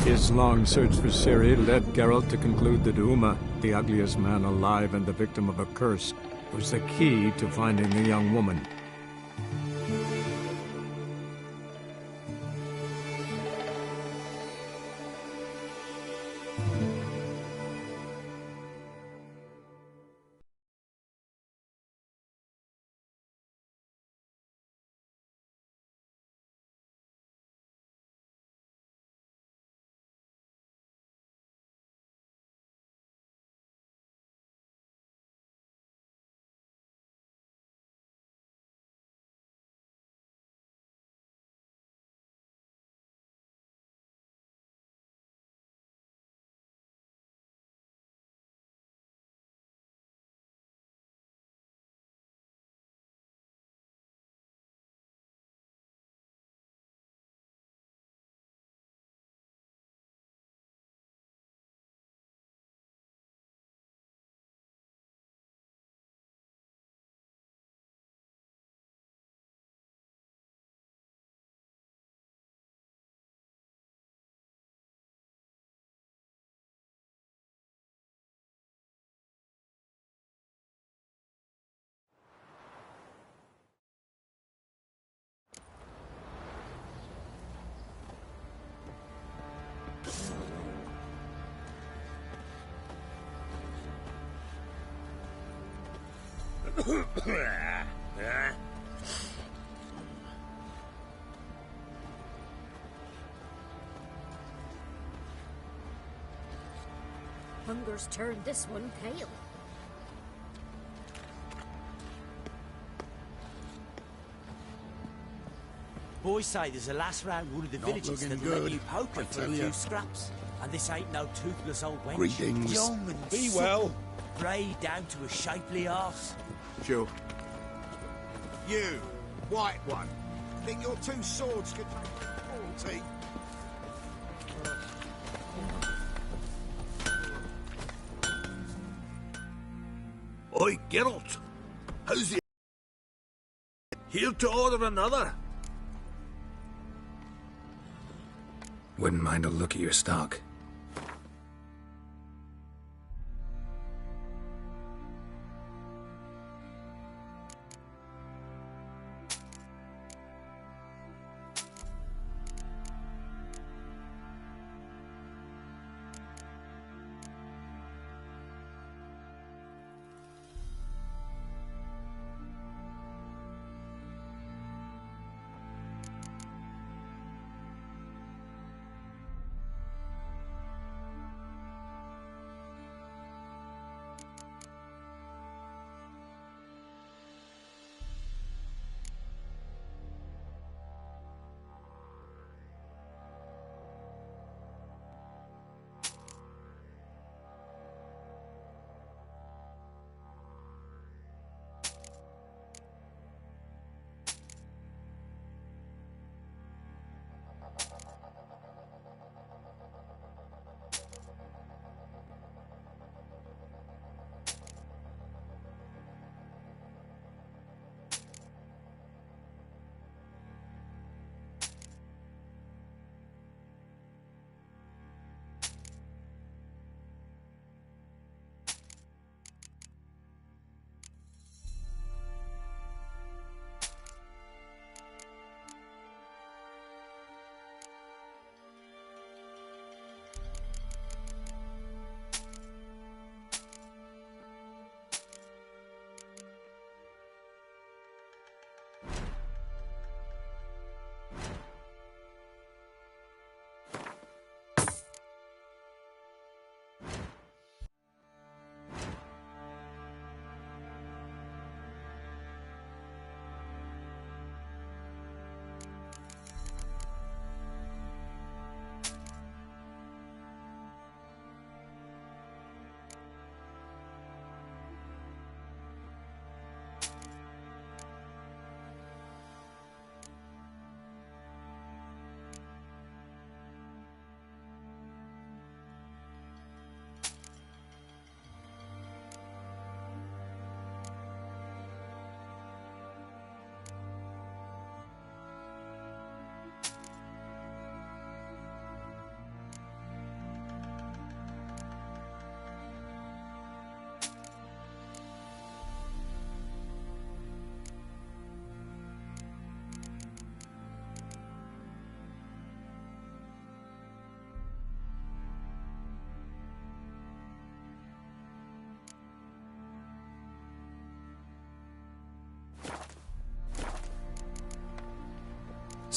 His long search for Ciri led Geralt to conclude that Uma, the ugliest man alive and the victim of a curse, was the key to finding the young woman. Hunger's turned this one pale. Boys say there's a last round one of the Not villages looking that'll good, let you poke I her for a tell few ya. scraps. And this ain't no toothless old wench. Greetings. Young and Be supple, well. grey down to a shapely arse. Sure. You, white one, think your two swords could take 40? Oi, Geralt! How's the... Here to order another? Wouldn't mind a look at your stock.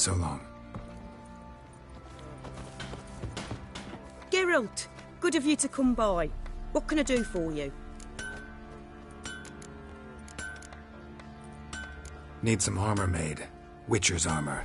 so long. Geralt, good of you to come by. What can I do for you? Need some armor made. Witcher's armor.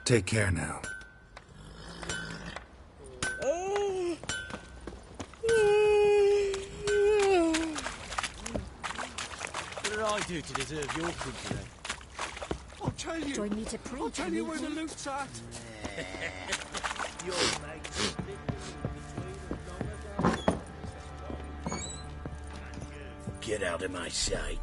Take care now. What did I do to deserve your company? I'll tell you. Join me to pray. I'll tell you where the loot's at. Your mate. Get out of my sight.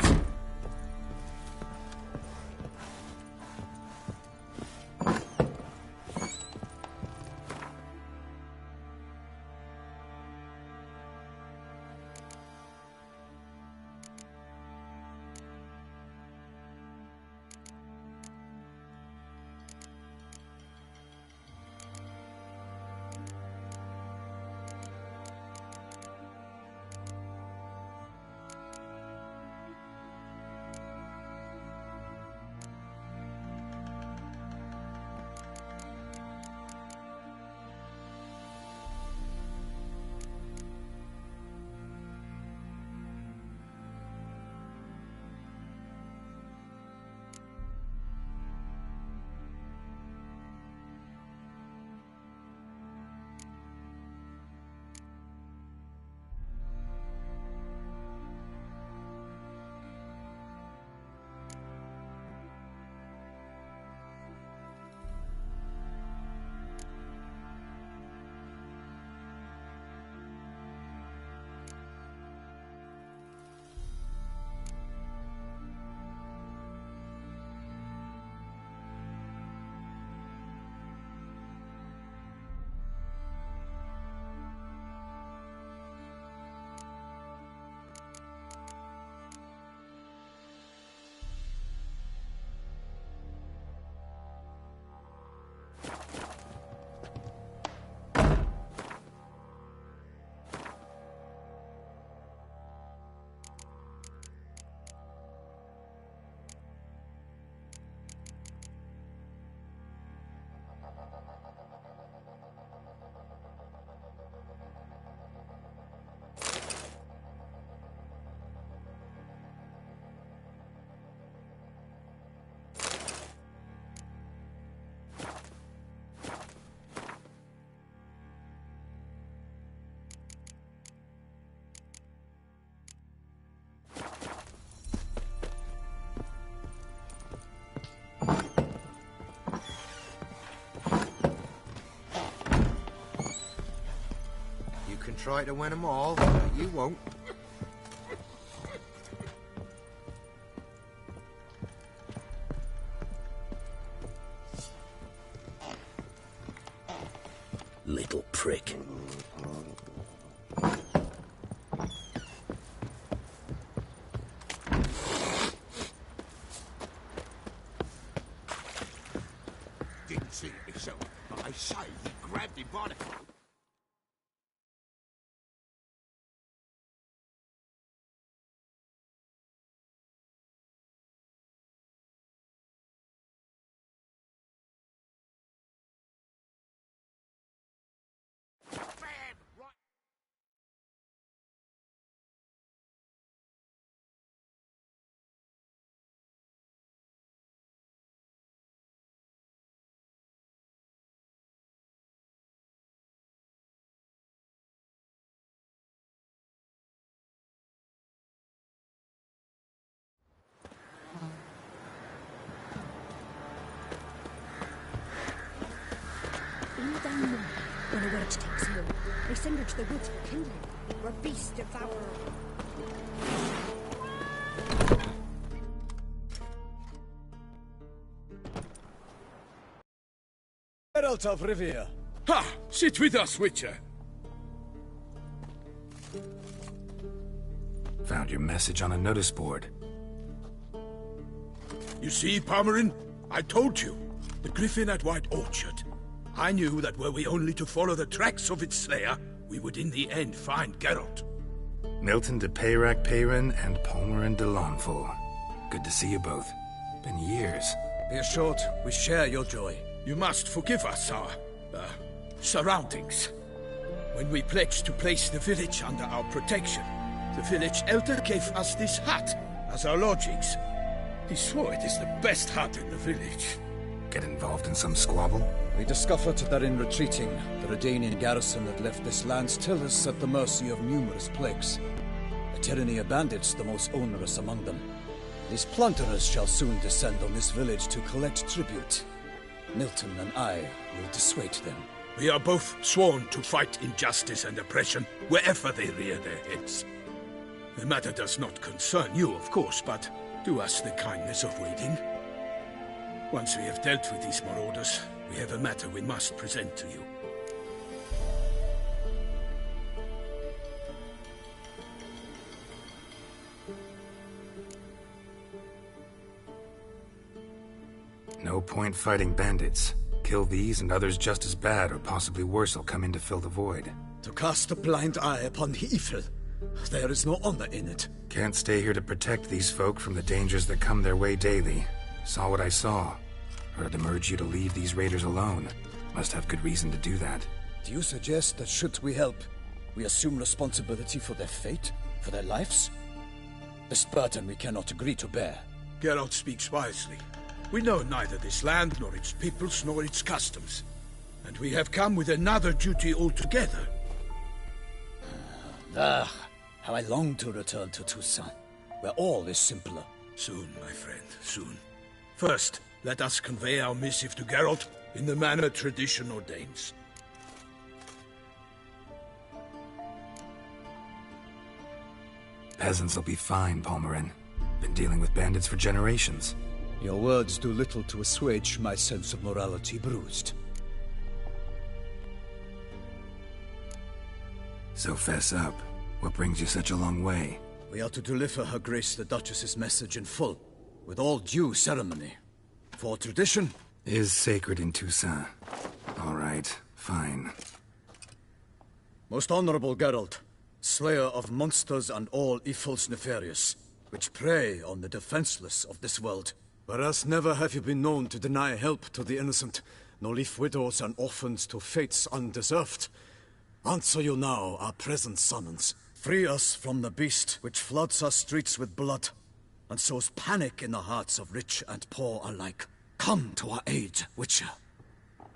try to win them all, but you won't. Little prick. Didn't see it myself, but I say he grabbed him by the throat. In the down moon, when a witch takes hold, they send her to the woods for kindling, where beasts devour her. Geralt of Rivia. Ha! Sit with us, Witcher. Found your message on a notice board. You see, Palmerin? I told you. The griffin at White Orchard. I knew that were we only to follow the tracks of its slayer, we would in the end find Geralt. Milton de Peyrac Peyrin and Palmerin de Lawnful. Good to see you both. Been years. Be assured, we share your joy. You must forgive us our, surroundings. When we pledged to place the village under our protection, the village elder gave us this hut as our lodgings. He swore it is the best hut in the village. Get involved in some squabble? We discovered that in retreating, the Redanian garrison had left this land still is at the mercy of numerous plagues. A tyranny of bandits, the most onerous among them. These plunderers shall soon descend on this village to collect tribute. Milton and I will dissuade them. We are both sworn to fight injustice and oppression wherever they rear their heads. The matter does not concern you, of course, but do us the kindness of waiting. Once we have dealt with these marauders, we have a matter we must present to you. No point fighting bandits. Kill these and others just as bad or possibly worse will come in to fill the void. To cast a blind eye upon the evil. There is no honor in it. Can't stay here to protect these folk from the dangers that come their way daily. Saw what I saw. Heard them urge you to leave these raiders alone. Must have good reason to do that. Do you suggest that should we help, we assume responsibility for their fate? For their lives? This burden we cannot agree to bear. Geralt speaks wisely. We know neither this land, nor its peoples, nor its customs. And we have come with another duty altogether. Ah, how I long to return to Toussaint, where all is simpler. Soon, my friend, soon. First, let us convey our missive to Geralt in the manner tradition ordains. Peasants will be fine, Palmerin. Been dealing with bandits for generations. Your words do little to assuage my sense of morality bruised. So fess up. What brings you such a long way? We are to deliver Her Grace the Duchess's message in full, with all due ceremony. For tradition is sacred in Toussaint. All right, fine. Most honorable Geralt, slayer of monsters and all evils nefarious, which prey on the defenseless of this world. Whereas never have you been known to deny help to the innocent, nor leave widows and orphans to fates undeserved. Answer you now our present summons. Free us from the beast which floods our streets with blood, and sows panic in the hearts of rich and poor alike. Come to our aid, Witcher.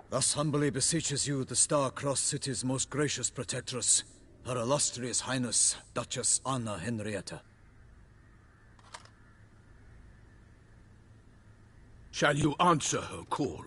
Thus humbly beseeches you the Star-Crossed City's most gracious protectress, Her Illustrious Highness, Duchess Anna Henrietta. Shall you answer her call?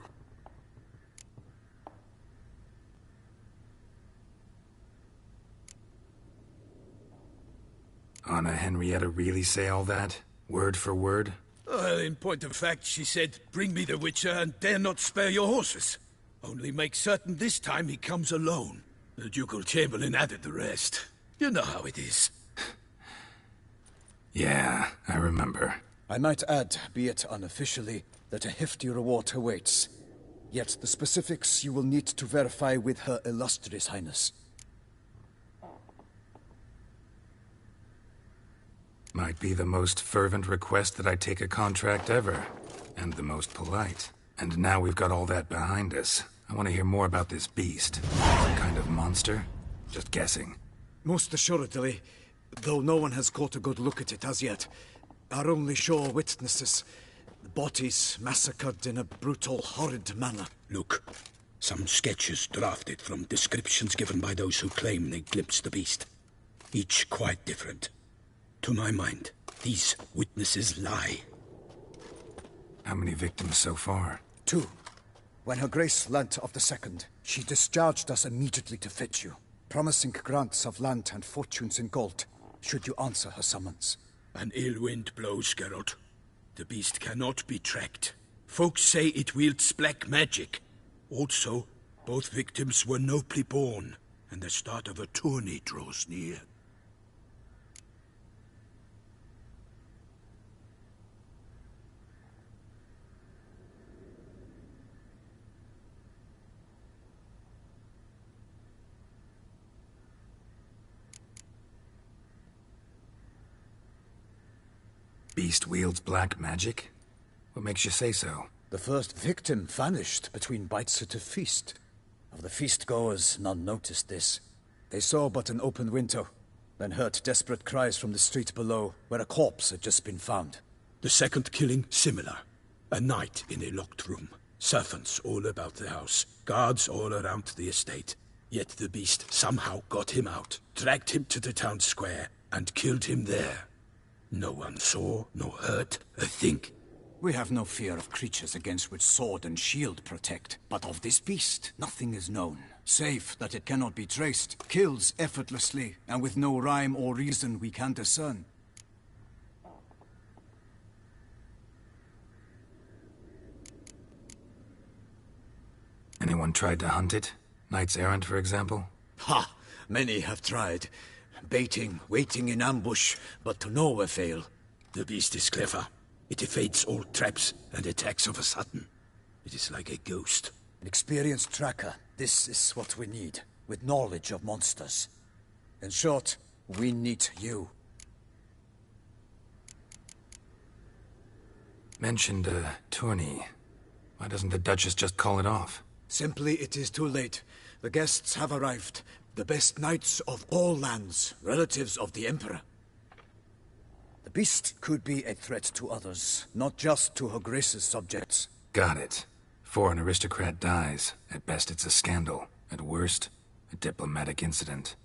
Anna Henrietta really say all that? Word for word? Well, in point of fact, she said, bring me the Witcher and dare not spare your horses. Only make certain this time he comes alone. The ducal chamberlain added the rest. You know how it is. Yeah, I remember. I might add, be it unofficially, that a hefty reward awaits. Yet the specifics you will need to verify with Her Illustrious Highness. Might be the most fervent request that I take a contract ever. And the most polite. And now we've got all that behind us. I want to hear more about this beast. Some kind of monster? Just guessing. Most assuredly, though no one has caught a good look at it as yet. Our only sure witnesses. Bodies massacred in a brutal, horrid manner. Look, some sketches drafted from descriptions given by those who claim they glimpsed the beast. Each quite different. To my mind, these witnesses lie. How many victims so far? 2. When Her Grace learnt of the second, she discharged us immediately to fetch you, promising grants of land and fortunes in gold, should you answer her summons. An ill wind blows, Geralt. The beast cannot be tracked. Folks say it wields black magic. Also, both victims were nobly born, and the start of a tourney draws near. Beast wields black magic? What makes you say so? The first victim vanished between bites at a feast. Of the feast-goers, none noticed this. They saw but an open window, then heard desperate cries from the street below, where a corpse had just been found. The second killing, similar. A night in a locked room. Servants all about the house. Guards all around the estate. Yet the beast somehow got him out, dragged him to the town square, and killed him there. No one saw, nor heard a thing. We have no fear of creatures against which sword and shield protect. But of this beast, nothing is known. Save that it cannot be traced, kills effortlessly, and with no rhyme or reason we can discern. Anyone tried to hunt it? Knights errant, for example? Ha! Many have tried. Baiting, waiting in ambush, but to no avail. The beast is clever. It evades all traps and attacks of a sudden. It is like a ghost. An experienced tracker. This is what we need, with knowledge of monsters. In short, we need you. Mentioned a tourney. Why doesn't the Duchess just call it off? Simply, it is too late. The guests have arrived. The best knights of all lands, relatives of the Emperor. The beast could be a threat to others, not just to Her Grace's subjects. Got it. Before an aristocrat dies, at best it's a scandal. At worst, a diplomatic incident.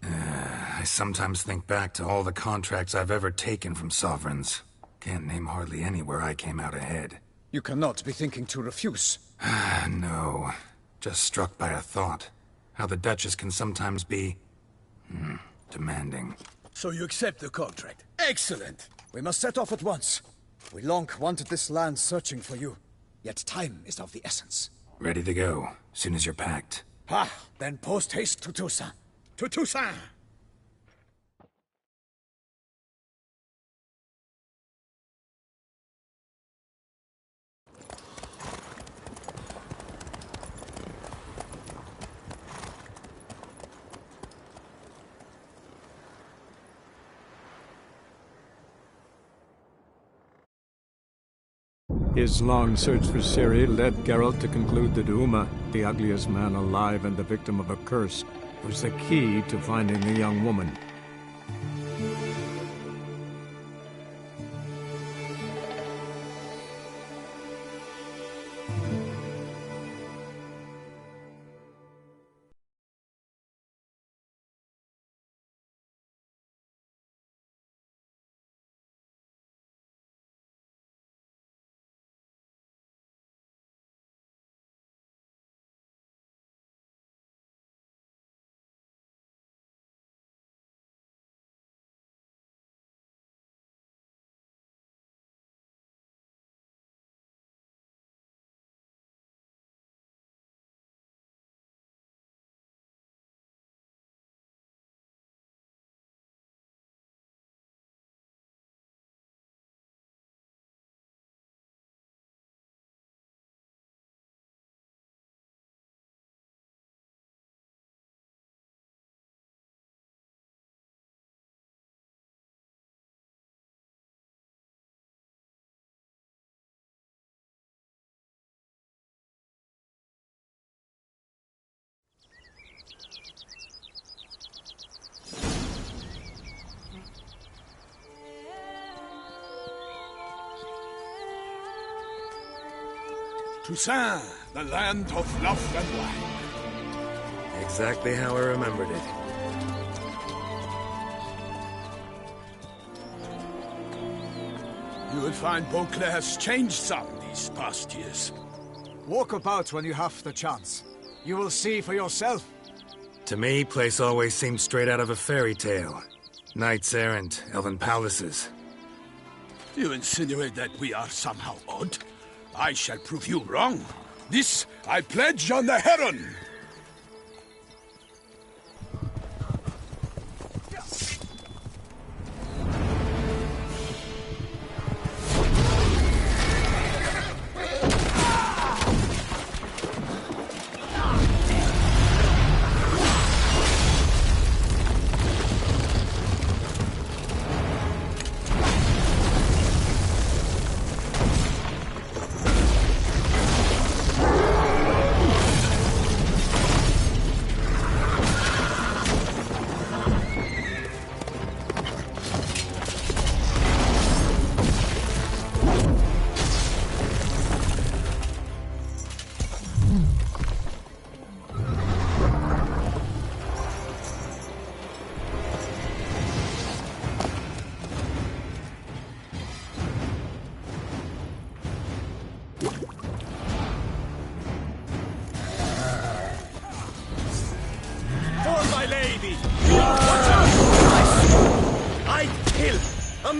I sometimes think back to all the contracts I've ever taken from sovereigns. Can't name hardly any where I came out ahead. You cannot be thinking to refuse. No. Just struck by a thought. How the Duchess can sometimes be... demanding. So you accept the contract. Excellent! We must set off at once. We long wanted this land searching for you. Yet time is of the essence. Ready to go, soon as you're packed. Ha! Then post-haste to Toussaint. To Toussaint! His long search for Ciri led Geralt to conclude that Uma, the ugliest man alive and the victim of a curse, was the key to finding the young woman. Toussaint, the land of love and wine. Exactly how I remembered it. You will find Beauclair has changed some these past years. Walk about when you have the chance. You will see for yourself. To me, place always seemed straight out of a fairy tale. Knights errant, elven palaces. You insinuate that we are somehow odd? I shall prove you wrong. This I pledge on the Heron!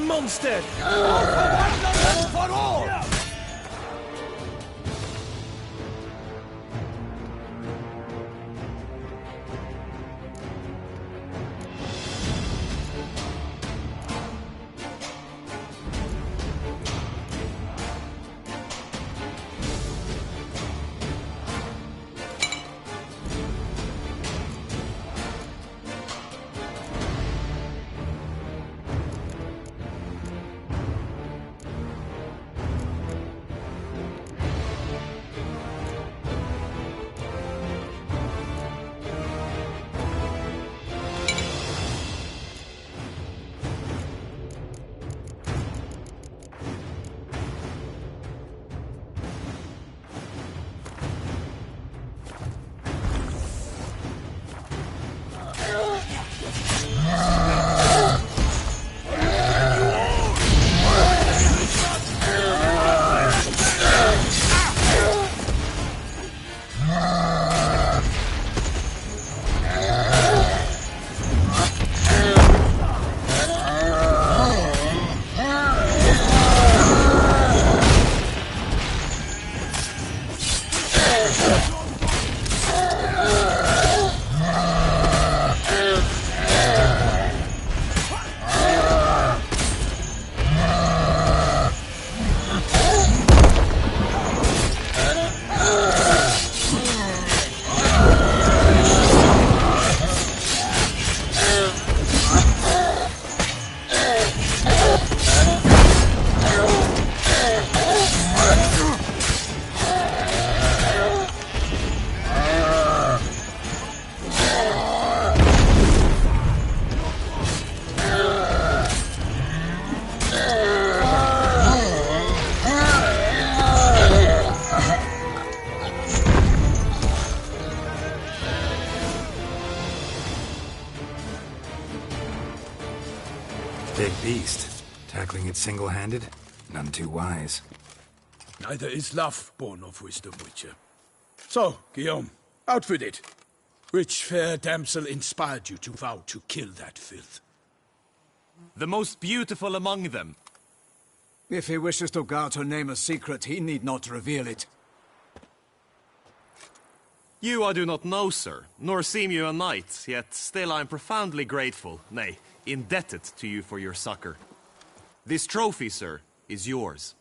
Monster! For all! Big beast. Tackling it single-handed? None too wise. Neither is love born of wisdom, Witcher. So, Guillaume, out with it. Which fair damsel inspired you to vow to kill that filth? The most beautiful among them. If he wishes to guard her name a secret, he need not reveal it. You I do not know, sir, nor seem you a knight, yet still I am profoundly grateful, nay, indebted to you for your succor. This trophy, sir, is yours.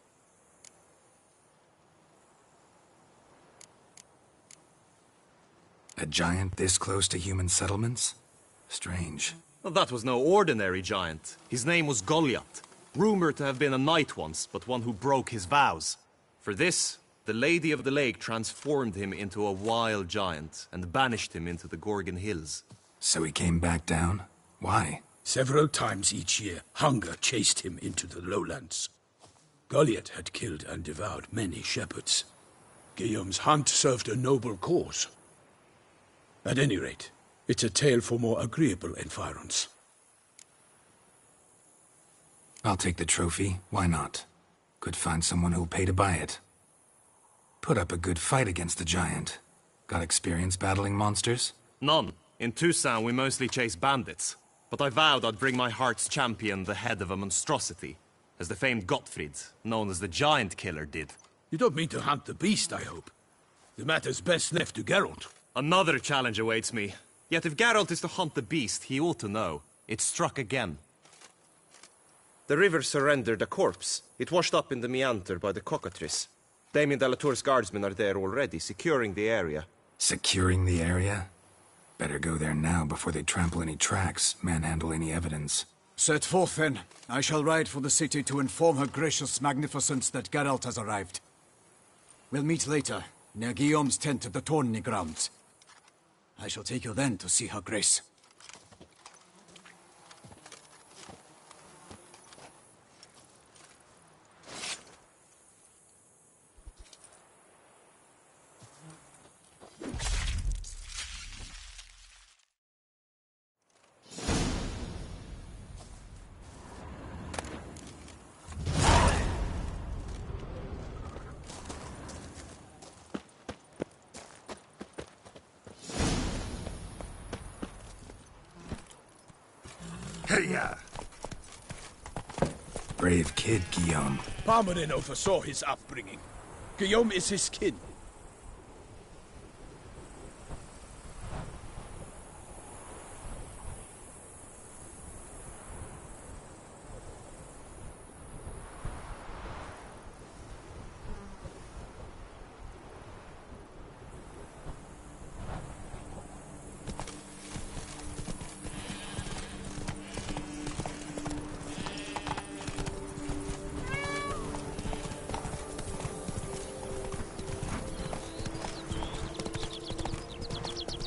A giant this close to human settlements? Strange. Well, that was no ordinary giant. His name was Goliath, rumored to have been a knight once, but one who broke his vows. For this, the Lady of the Lake transformed him into a wild giant and banished him into the Gorgon Hills. So he came back down? Why? Several times each year, hunger chased him into the lowlands. Goliath had killed and devoured many shepherds. Guillaume's hunt served a noble cause. At any rate, it's a tale for more agreeable environs. I'll take the trophy, why not? Could find someone who'll pay to buy it. Put up a good fight against the giant. Got experience battling monsters? None. In Toussaint, we mostly chase bandits. But I vowed I'd bring my heart's champion the head of a monstrosity, as the famed Gottfried, known as the Giant Killer, did. You don't mean to hunt the beast, I hope. The matter's best left to Geralt. Another challenge awaits me. Yet if Geralt is to hunt the beast, he ought to know. It struck again. The river surrendered a corpse. It washed up in the meander by the cockatrice. Damien de la Tour's guardsmen are there already, securing the area. Securing the area? Better go there now before they trample any tracks, manhandle any evidence. Set forth, then. I shall ride for the city to inform her gracious magnificence that Geralt has arrived. We'll meet later, near Guillaume's tent at the Tourney grounds. I shall take you then to see her grace. Brave kid, Guillaume. Parmanin oversaw his upbringing. Guillaume is his kin.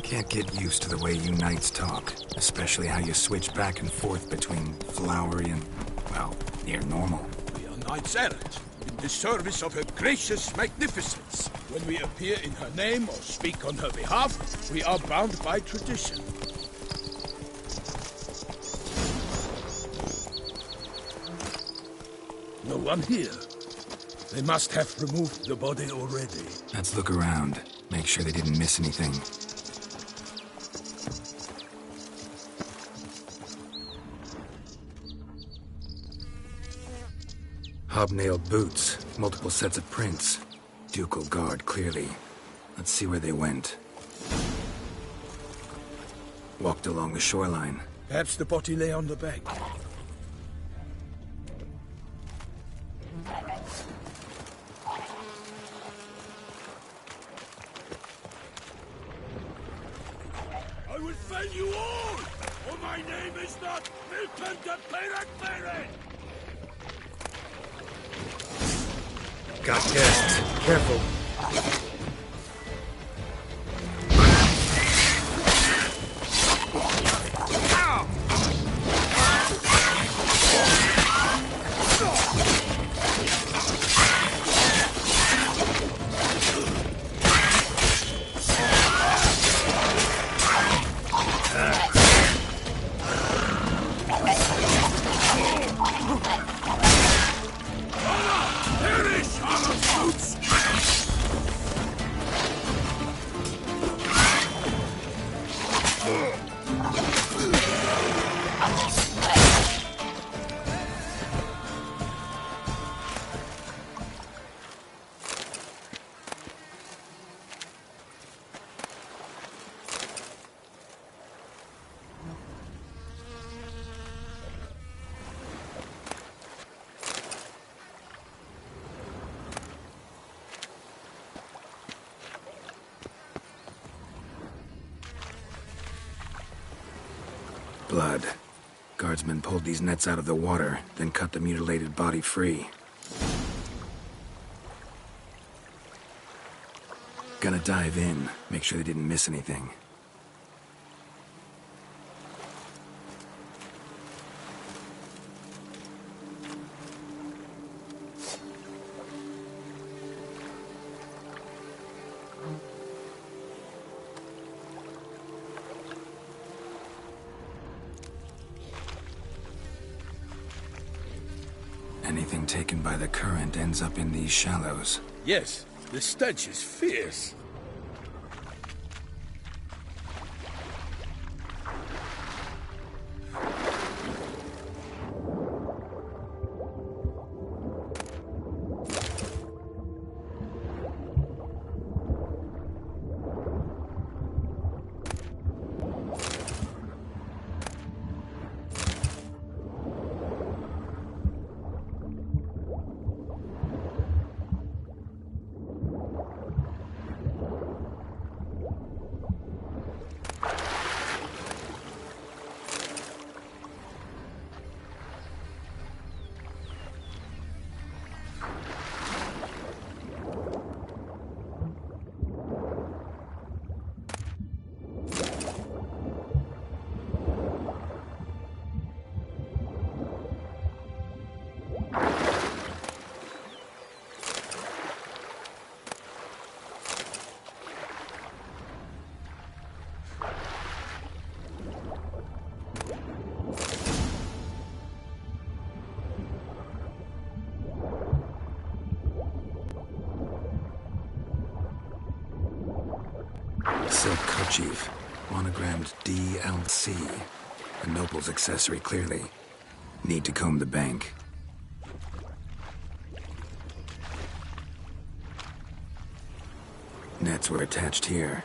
Can't get used to the way you knights talk, especially how you switch back and forth between flowery and, well, near normal. We are knights errant, in the service of her gracious magnificence. When we appear in her name or speak on her behalf, we are bound by tradition. No one here. They must have removed the body already. Let's look around. Make sure they didn't miss anything. Hobnailed boots, multiple sets of prints. Ducal guard, clearly. Let's see where they went. Walked along the shoreline. Perhaps the body lay on the bank. I will fell you all, or my name is not Milton de Vengerberg. Got guests. Careful. Blood. Guardsmen pulled these nets out of the water, then cut the mutilated body free. Gonna dive in, make sure they didn't miss anything. Anything taken by the current ends up in these shallows. Yes, the stench is fierce. Silk kerchief, monogrammed DLC. A noble's accessory, clearly. Need to comb the bank. Nets were attached here.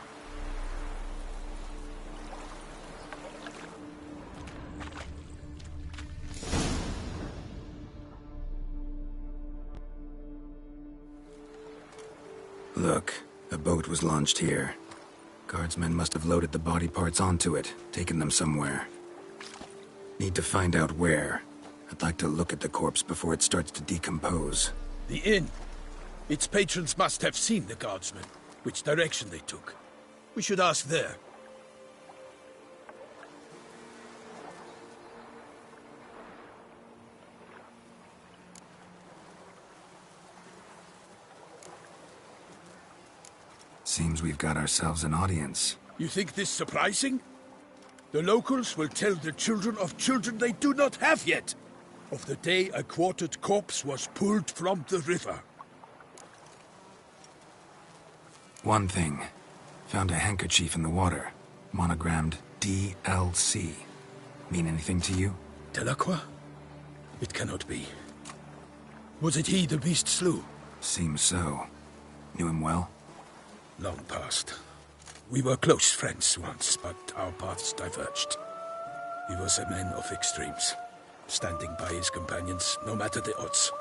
Look, a boat was launched here. Guardsmen must have loaded the body parts onto it, taken them somewhere. Need to find out where. I'd like to look at the corpse before it starts to decompose. The inn. Its patrons must have seen the guardsmen, which direction they took. We should ask there. Seems we've got ourselves an audience. You think this surprising? The locals will tell the children of children they do not have yet, of the day a quartered corpse was pulled from the river. One thing. Found a handkerchief in the water. Monogrammed DLC. Mean anything to you? Delacroix? It cannot be. Was it he the beast slew? Seems so. Knew him well? Long past. We were close friends once, but our paths diverged. He was a man of extremes, standing by his companions, no matter the odds.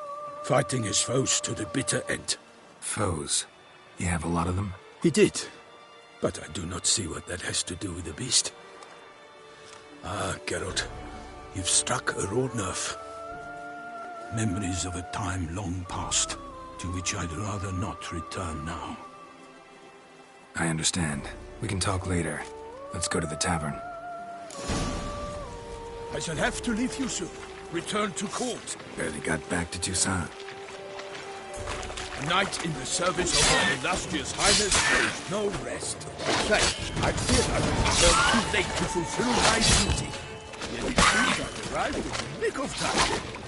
Fighting his foes to the bitter end. Foes? You have a lot of them? He did. But I do not see what that has to do with the beast. Ah, Geralt, you've struck a raw nerve. Memories of a time long past, to which I'd rather not return now. I understand. We can talk later. Let's go to the tavern. I shall have to leave you soon. Return to court. Barely got back to Toussaint. A night in the service of Her Illustrious Highness knows no rest. Besides, I fear I will return too late to fulfill my duty. Yet it seems I've arrived in the nick of time.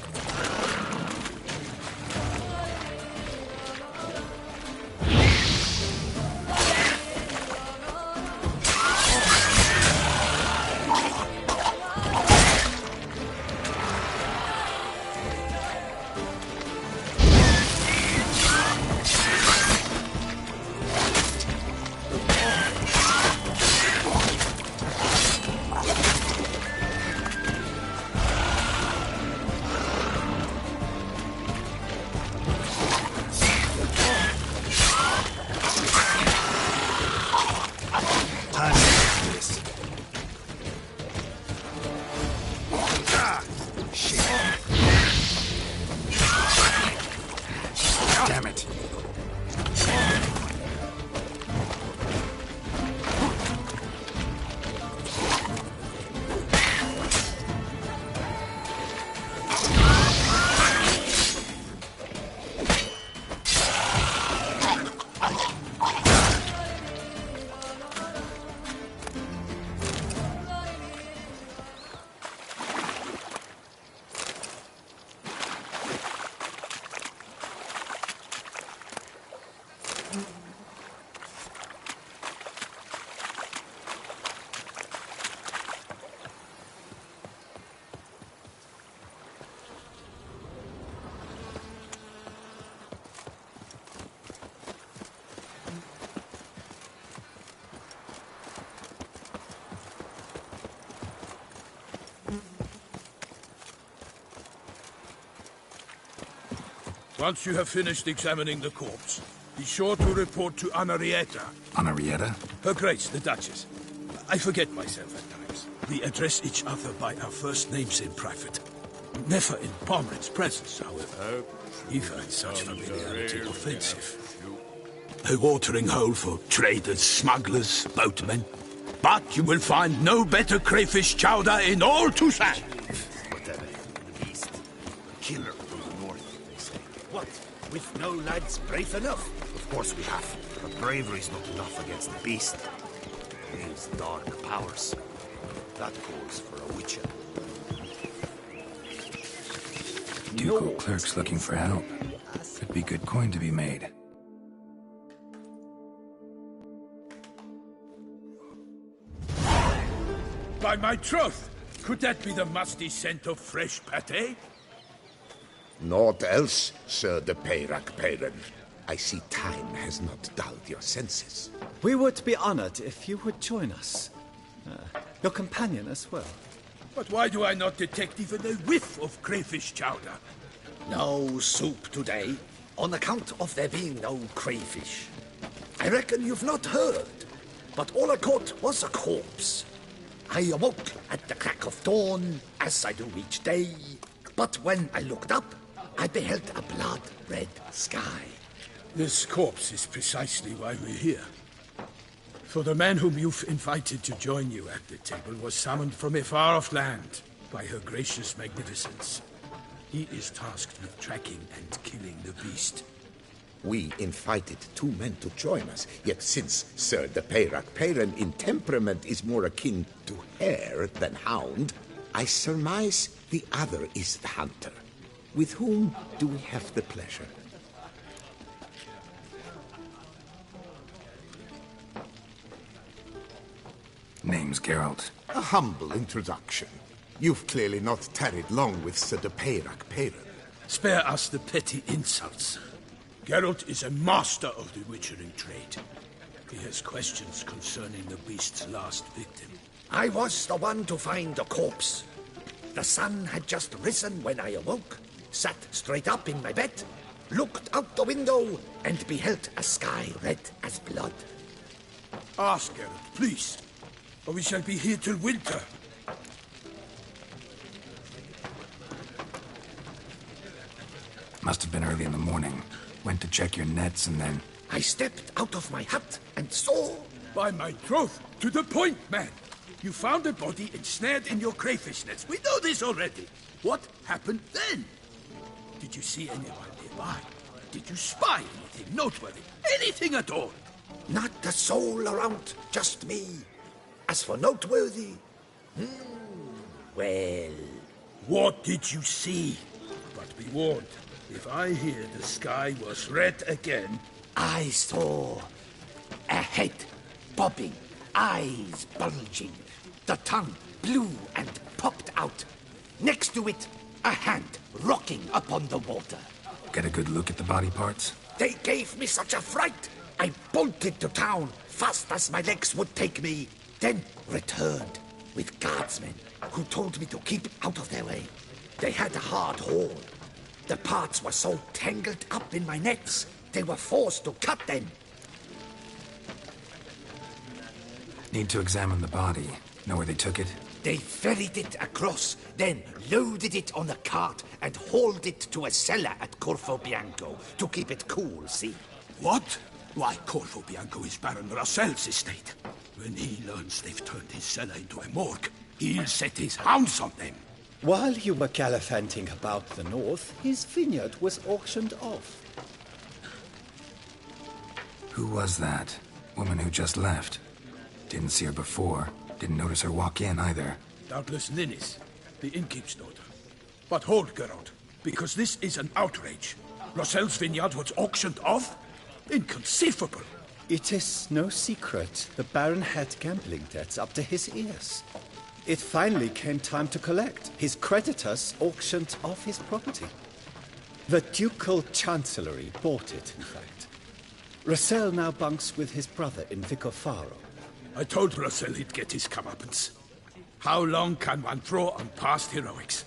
Once you have finished examining the corpse, be sure to report to Anarietta. Anarietta? Her Grace, the Duchess. I forget myself at times. We address each other by our first names in private. Never in Pomred's presence, however. He finds such familiarity offensive. A watering hole for traders, smugglers, boatmen. But you will find no better crayfish chowder in all Toussaint. Whatever. The beast. A killer from the north, they say. What? With no lads brave enough? Of course we have. But bravery's not enough against the beast. It needs dark powers. That calls for a witcher. Ducal clerks looking for help. Could be good coin to be made. By my troth, could that be the musty scent of fresh pâté? Naught else, Sir de Peyrac-Peyran. I see time has not dulled your senses. We would be honored if you would join us. Your companion as well. But why do I not detect even a whiff of crayfish chowder? No soup today, on account of there being no crayfish. I reckon you've not heard, but all I caught was a corpse. I awoke at the crack of dawn, as I do each day, but when I looked up, I beheld a blood-red sky. This corpse is precisely why we're here. For the man whom you've invited to join you at the table was summoned from a far-off land by her gracious magnificence. He is tasked with tracking and killing the beast. We invited 2 men to join us, yet since Sir de Peyrac-Peyran in temperament is more akin to hare than hound, I surmise the other is the hunter. With whom do we have the pleasure? Name's Geralt. A humble introduction. You've clearly not tarried long with Sir de Peyrac-Peyran. Spare us the petty insults. Geralt is a master of the witchering trade. He has questions concerning the beast's last victim. I was the one to find the corpse. The sun had just risen when I awoke, sat straight up in my bed, looked out the window, and beheld a sky red as blood. Ask Geralt, please, or we shall be here till winter. Must have been early in the morning. Went to check your nets and then... I stepped out of my hut and saw... By my troth, to the point, man. You found a body ensnared in your crayfish nets. We know this already. What happened then? Did you see anyone nearby? Did you spy anything noteworthy? Anything at all? Not a soul around, just me. As for noteworthy... well... What did you see? But be warned, if I hear the sky was red again... I saw a head bobbing, eyes bulging, the tongue blew and popped out. Next to it, a hand rocking upon the water. Get a good look at the body parts? They gave me such a fright. I bolted to town fast as my legs would take me, then returned with guardsmen who told me to keep out of their way. They had a hard haul. The parts were so tangled up in my nets, they were forced to cut them. Need to examine the body. Know where they took it? They ferried it across, then loaded it on a cart and hauled it to a cellar at Corvo Bianco to keep it cool, see? What? Why, Corvo Bianco is Baron Russell's estate. When he learns they've turned his cellar into a morgue, he'll set his hounds on them. While you were gallivanting about the north, his vineyard was auctioned off. Who was that? Woman who just left. Didn't see her before. Didn't notice her walk in either. Doubtless Ninnis, the innkeep's daughter. But hold, Geralt, because this is an outrage. Russell's vineyard was auctioned off? Inconceivable. It is no secret the Baron had gambling debts up to his ears. It finally came time to collect. His creditors auctioned off his property. The Ducal Chancellery bought it, in fact. Russell now bunks with his brother in Vicofaro. I told Russell he'd get his comeuppance. How long can one draw on past heroics?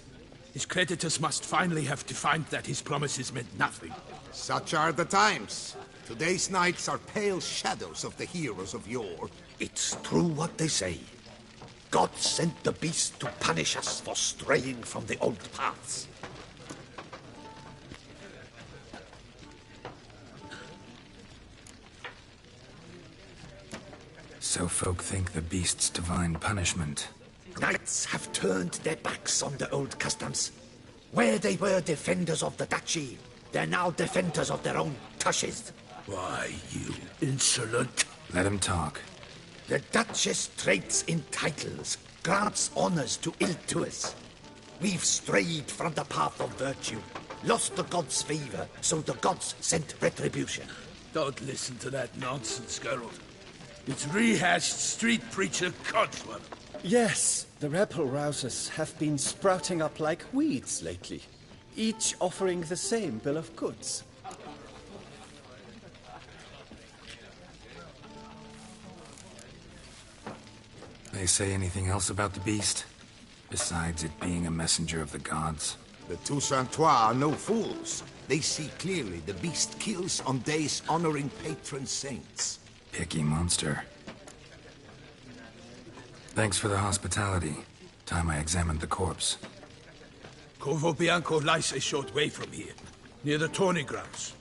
His creditors must finally have defined that his promises meant nothing. Such are the times. Today's knights are pale shadows of the heroes of yore. It's true what they say. God sent the beast to punish us for straying from the old paths. So folk think the beast's divine punishment. Knights have turned their backs on the old customs. Where they were defenders of the duchy, they're now defenders of their own tushes. Why, you insolent... Let him talk. The Duchess trades in titles, grants honors to ill-doers. We've strayed from the path of virtue, lost the gods' favor, so the gods sent retribution. Don't listen to that nonsense, Geralt. It's rehashed street preacher codswell. Yes, the rebel rousers have been sprouting up like weeds lately, each offering the same bill of goods. They say anything else about the beast? Besides it being a messenger of the gods? The Toussaintois are no fools. They see clearly the beast kills on days honoring patron saints. Picky monster. Thanks for the hospitality. Time I examined the corpse. Lobo Blanco lies a short way from here, near the tourney grounds.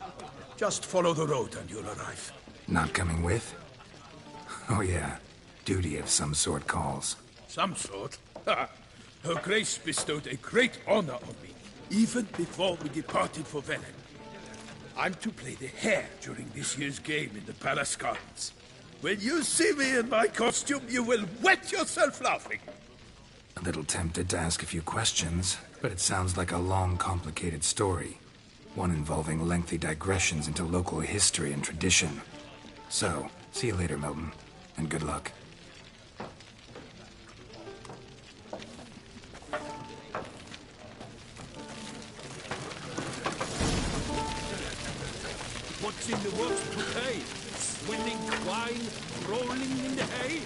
Just follow the road and you'll arrive. Not coming with? Oh yeah. Duty of some sort calls. Some sort? Ha! Her Grace bestowed a great honor on me, even before we departed for Velen. I'm to play the hare during this year's game in the palace gardens. When you see me in my costume, you will wet yourself laughing. A little tempted to ask a few questions, but it sounds like a long, complicated story. One involving lengthy digressions into local history and tradition. So, see you later, Milton, and good luck. What's in the works today? Swilling wine, rolling in the hay?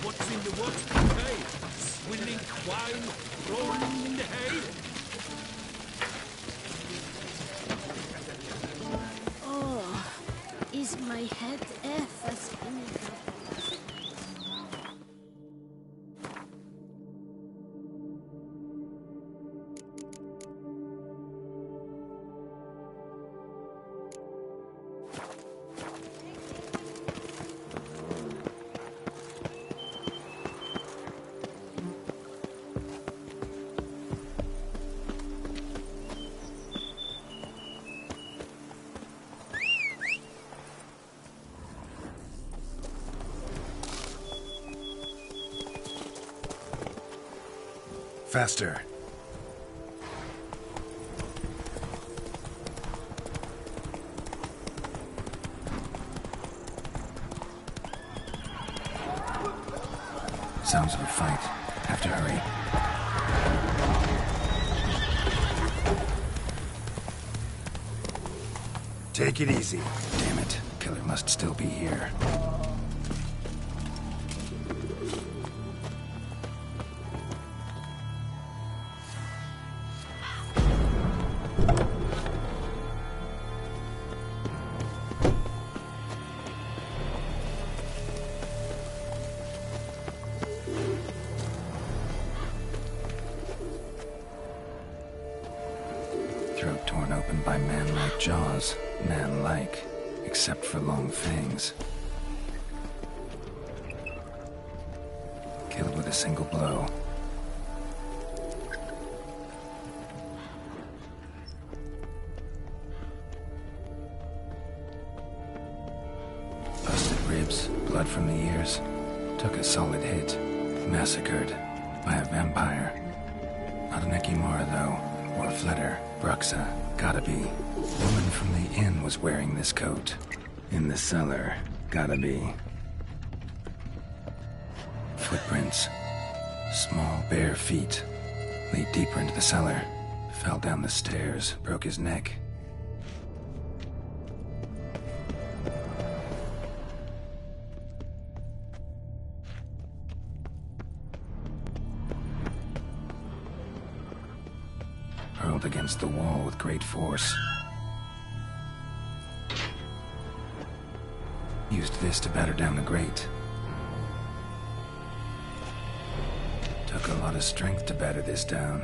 What's in the works today? Swilling wine, rolling in the hay? Oh, is my head ever spinning? Faster. Sounds of a fight. Have to hurry. Take it easy. Damn it. Killer must still be here. Throat torn open by man-like jaws. Man-like, except for long fangs. Killed with a single blow. Busted ribs, blood from the ears. Took a solid hit. Massacred by a vampire. Not an Ekimara, though, or a Fletter. Bruxa, gotta be. Woman from the inn was wearing this coat. In the cellar, gotta be. Footprints. Small, bare feet. Lead deeper into the cellar. Fell down the stairs, broke his neck. Hurled against the wall with great force. Used this to batter down the grate. Took a lot of strength to batter this down.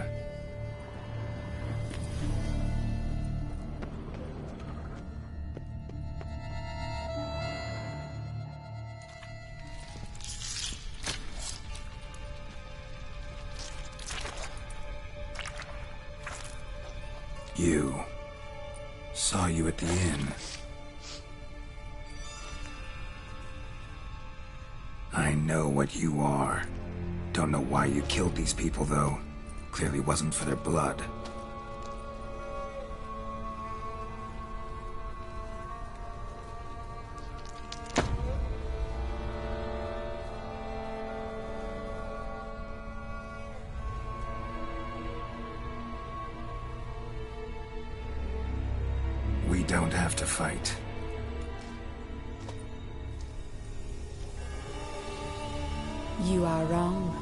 You. Saw you at the inn. I know what you are. Don't know why you killed these people, though. Clearly wasn't for their blood. We don't have to fight. You are wrong.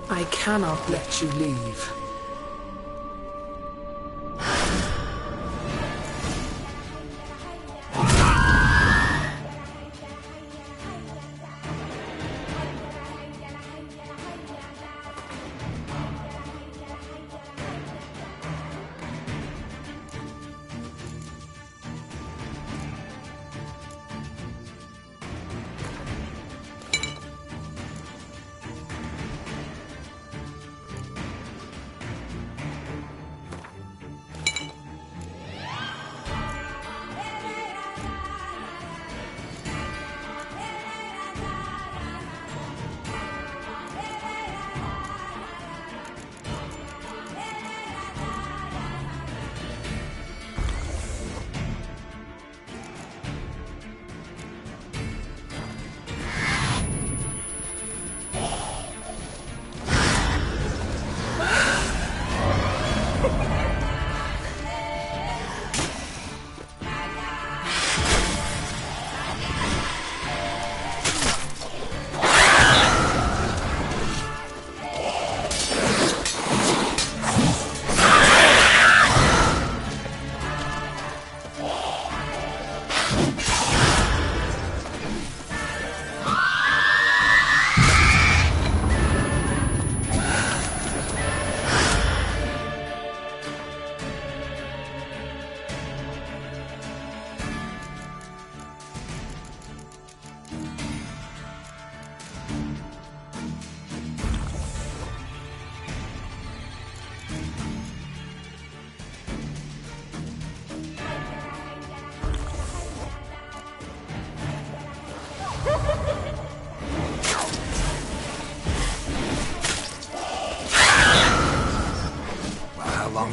I cannot let you leave.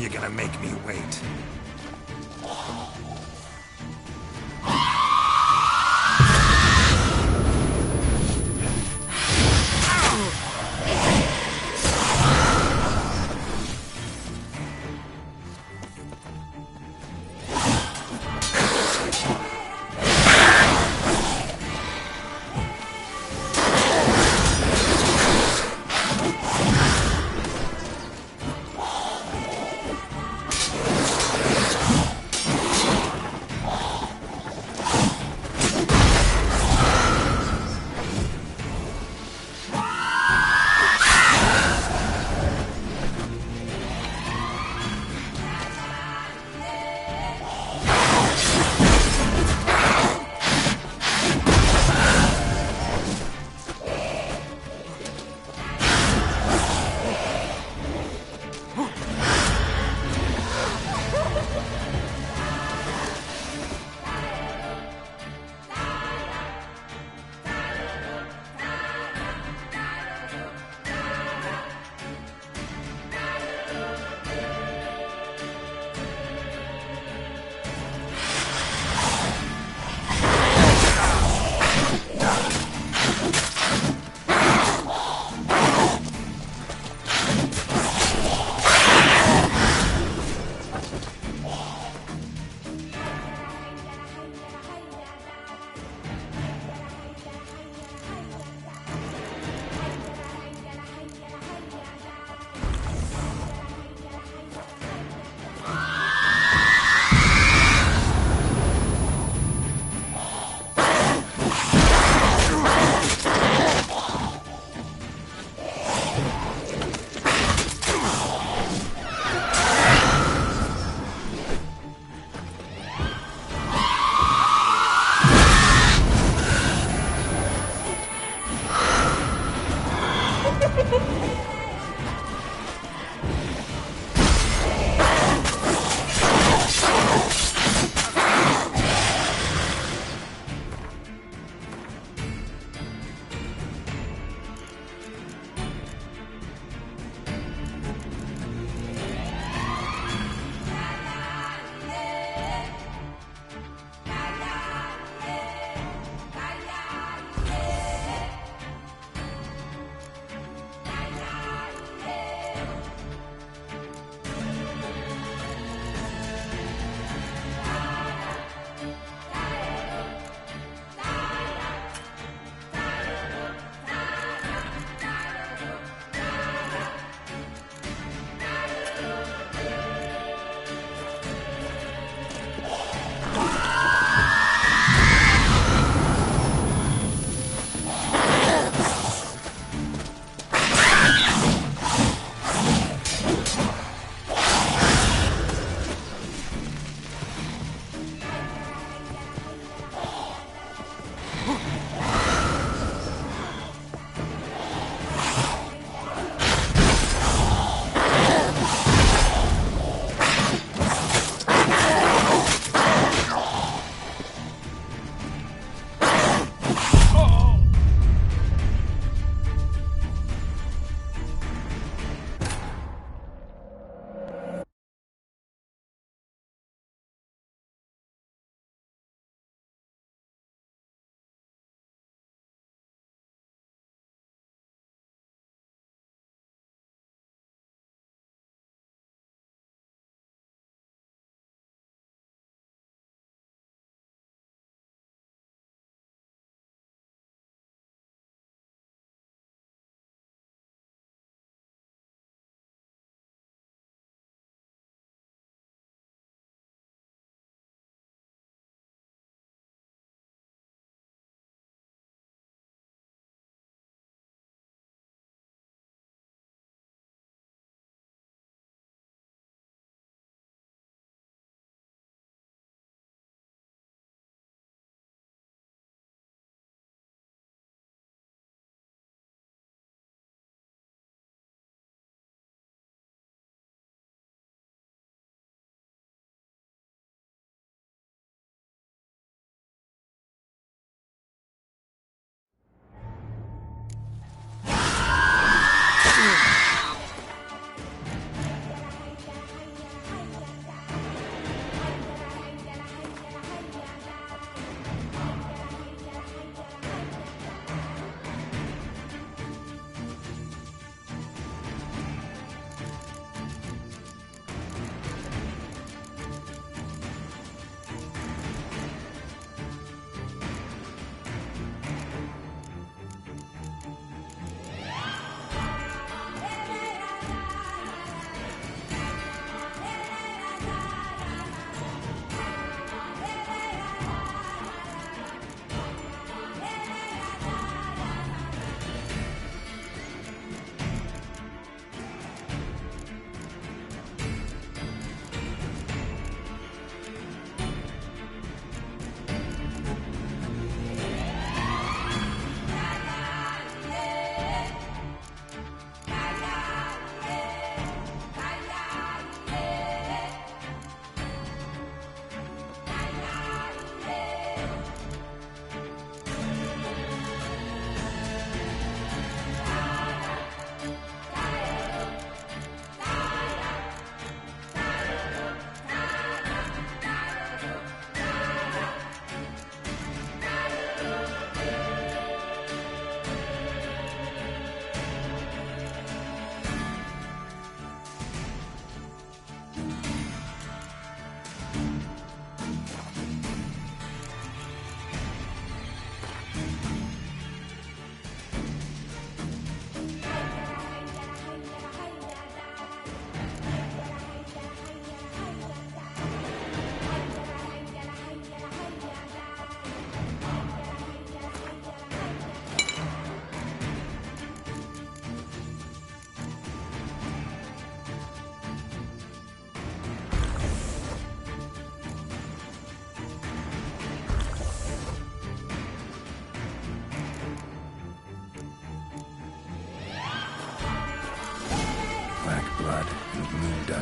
You're gonna make me wait.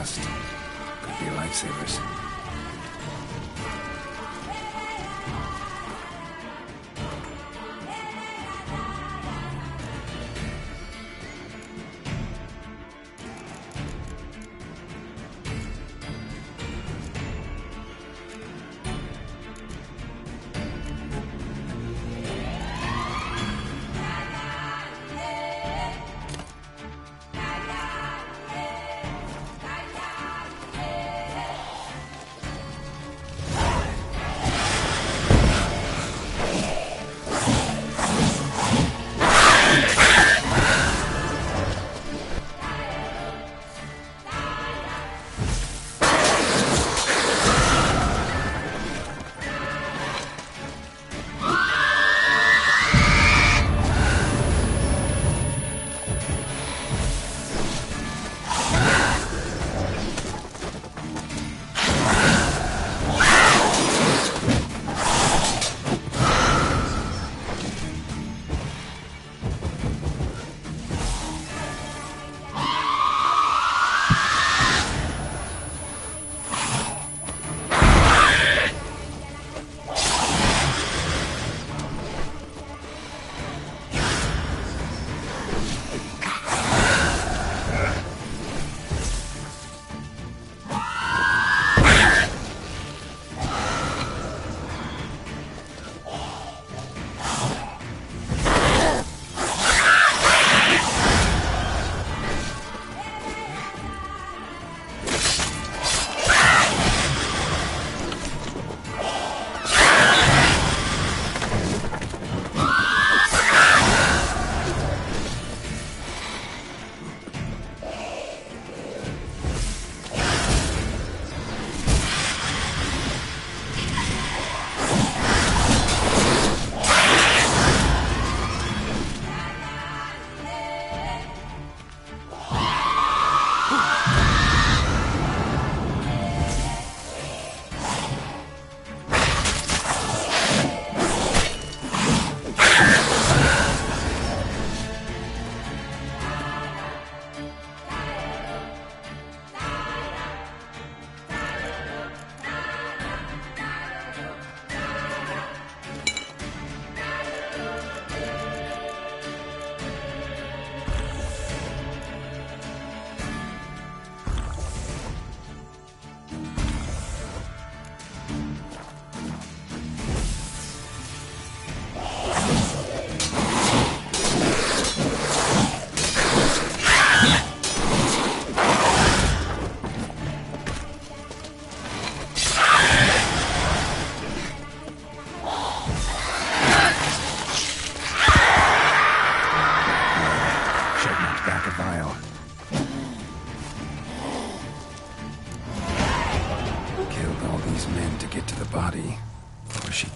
dust. Could be lifesavers.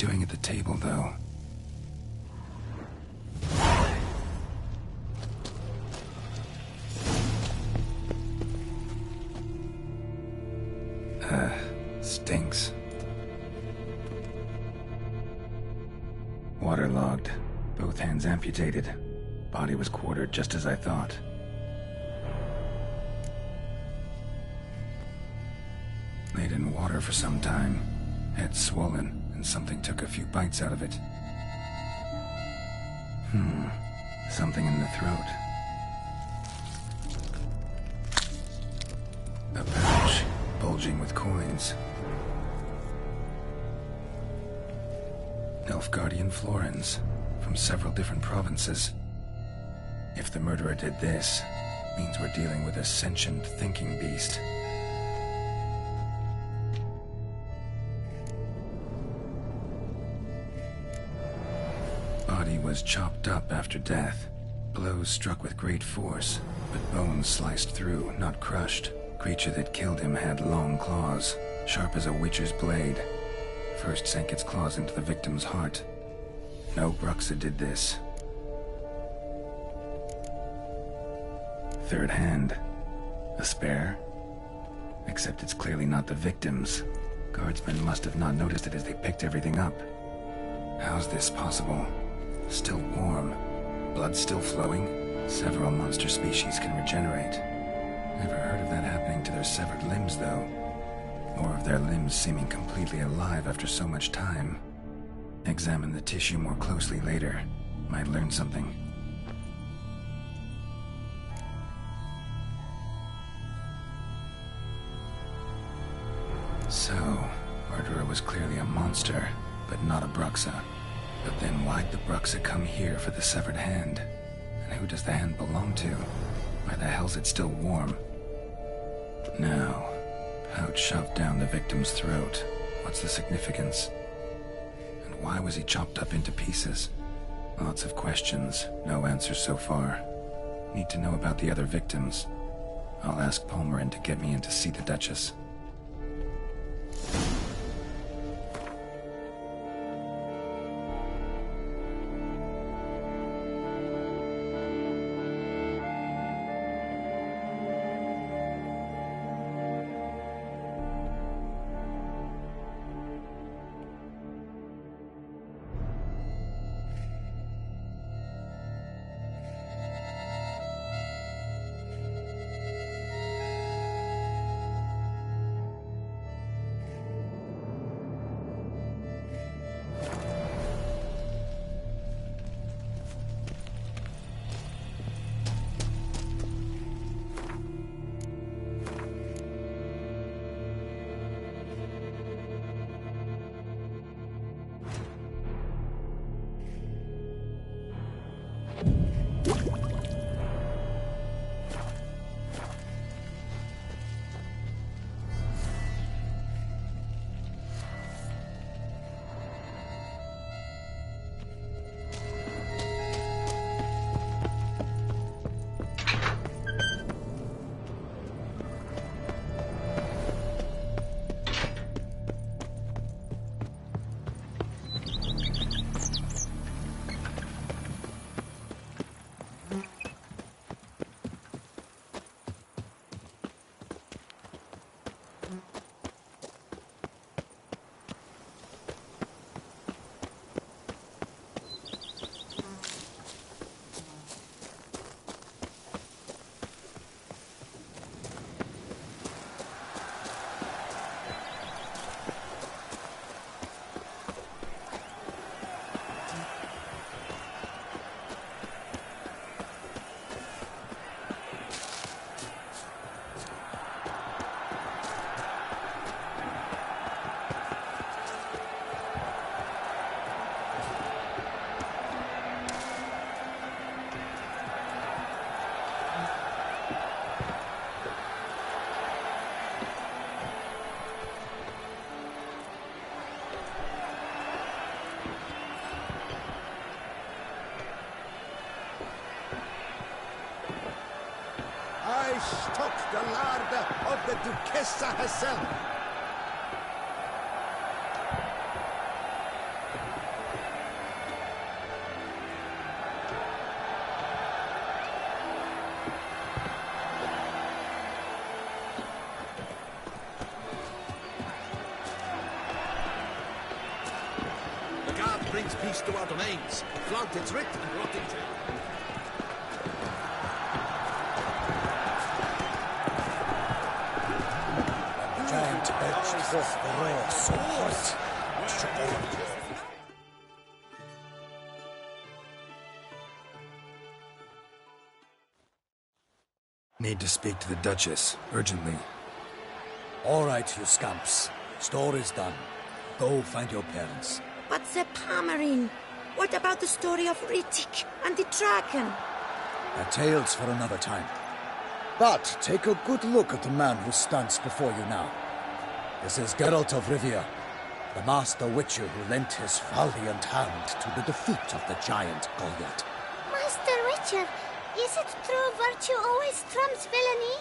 doing at the table, though? Stinks. Waterlogged. Both hands amputated. Body was quartered just as I thought. Laid in water for some time. Head swollen, and something took a few bites out of it. Something in the throat. A pouch, bulging with coins. Nilfgaardian florins, from several different provinces. If the murderer did this, means we're dealing with a sentient thinking beast. Body was chopped up after death. Blows struck with great force, but bones sliced through, not crushed. Creature that killed him had long claws, sharp as a witcher's blade. First sank its claws into the victim's heart. No Bruxa did this. Third hand. A spare? Except it's clearly not the victim's. Guardsmen must have not noticed it as they picked everything up. How's this possible? Still warm. Blood still flowing? Several monster species can regenerate. Never heard of that happening to their severed limbs, though. Or of their limbs seeming completely alive after so much time. Examine the tissue more closely later. Might learn something. So, murderer was clearly a monster, but not a Bruxa. But then why'd the Bruxa come here for the severed hand? And who does the hand belong to? Why the hell's it still warm? Now, pouch shoved down the victim's throat. What's the significance? And why was he chopped up into pieces? Lots of questions, no answers so far. Need to know about the other victims. I'll ask Palmerin to get me in to see the Duchess. Stock the larder of the Duchessa herself. The guard brings peace to our domains. Flout its writ and rot in jail. Forth the roar so hot. Need to speak to the Duchess, urgently. All right, you scamps. Story's done. Go find your parents. But the Palmerin, what about the story of Rittik and the dragon? They're tales for another time. But take a good look at the man who stands before you now. This is Geralt of Rivia, the master witcher who lent his valiant hand to the defeat of the giant Goliath. Master Witcher, is it true virtue always trumps villainy?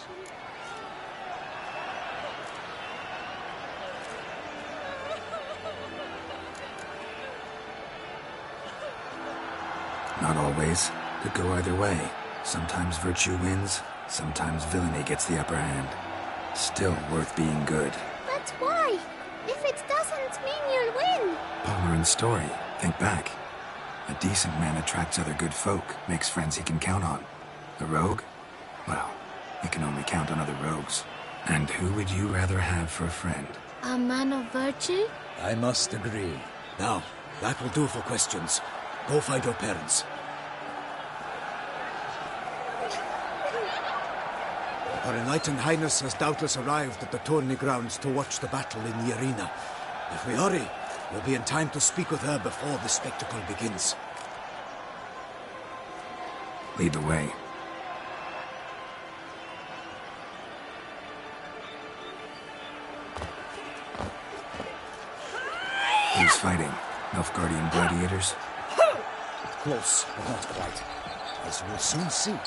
Not always. Could go either way. Sometimes virtue wins, sometimes villainy gets the upper hand. Still worth being good. But why? If it doesn't mean you'll win. Palmerin's story. Think back. A decent man attracts other good folk, makes friends he can count on. A rogue? Well, You can only count on other rogues. And who would you rather have for a friend? A man of virtue? I must agree. Now, that will do for questions. Go find your parents. Her Enlightened Highness has doubtless arrived at the tourney grounds to watch the battle in the arena. If we hurry, we'll be in time to speak with her before the spectacle begins. Lead the way. Who's fighting? Nilfgaardian gladiators? Close, but not quite. As we'll soon see.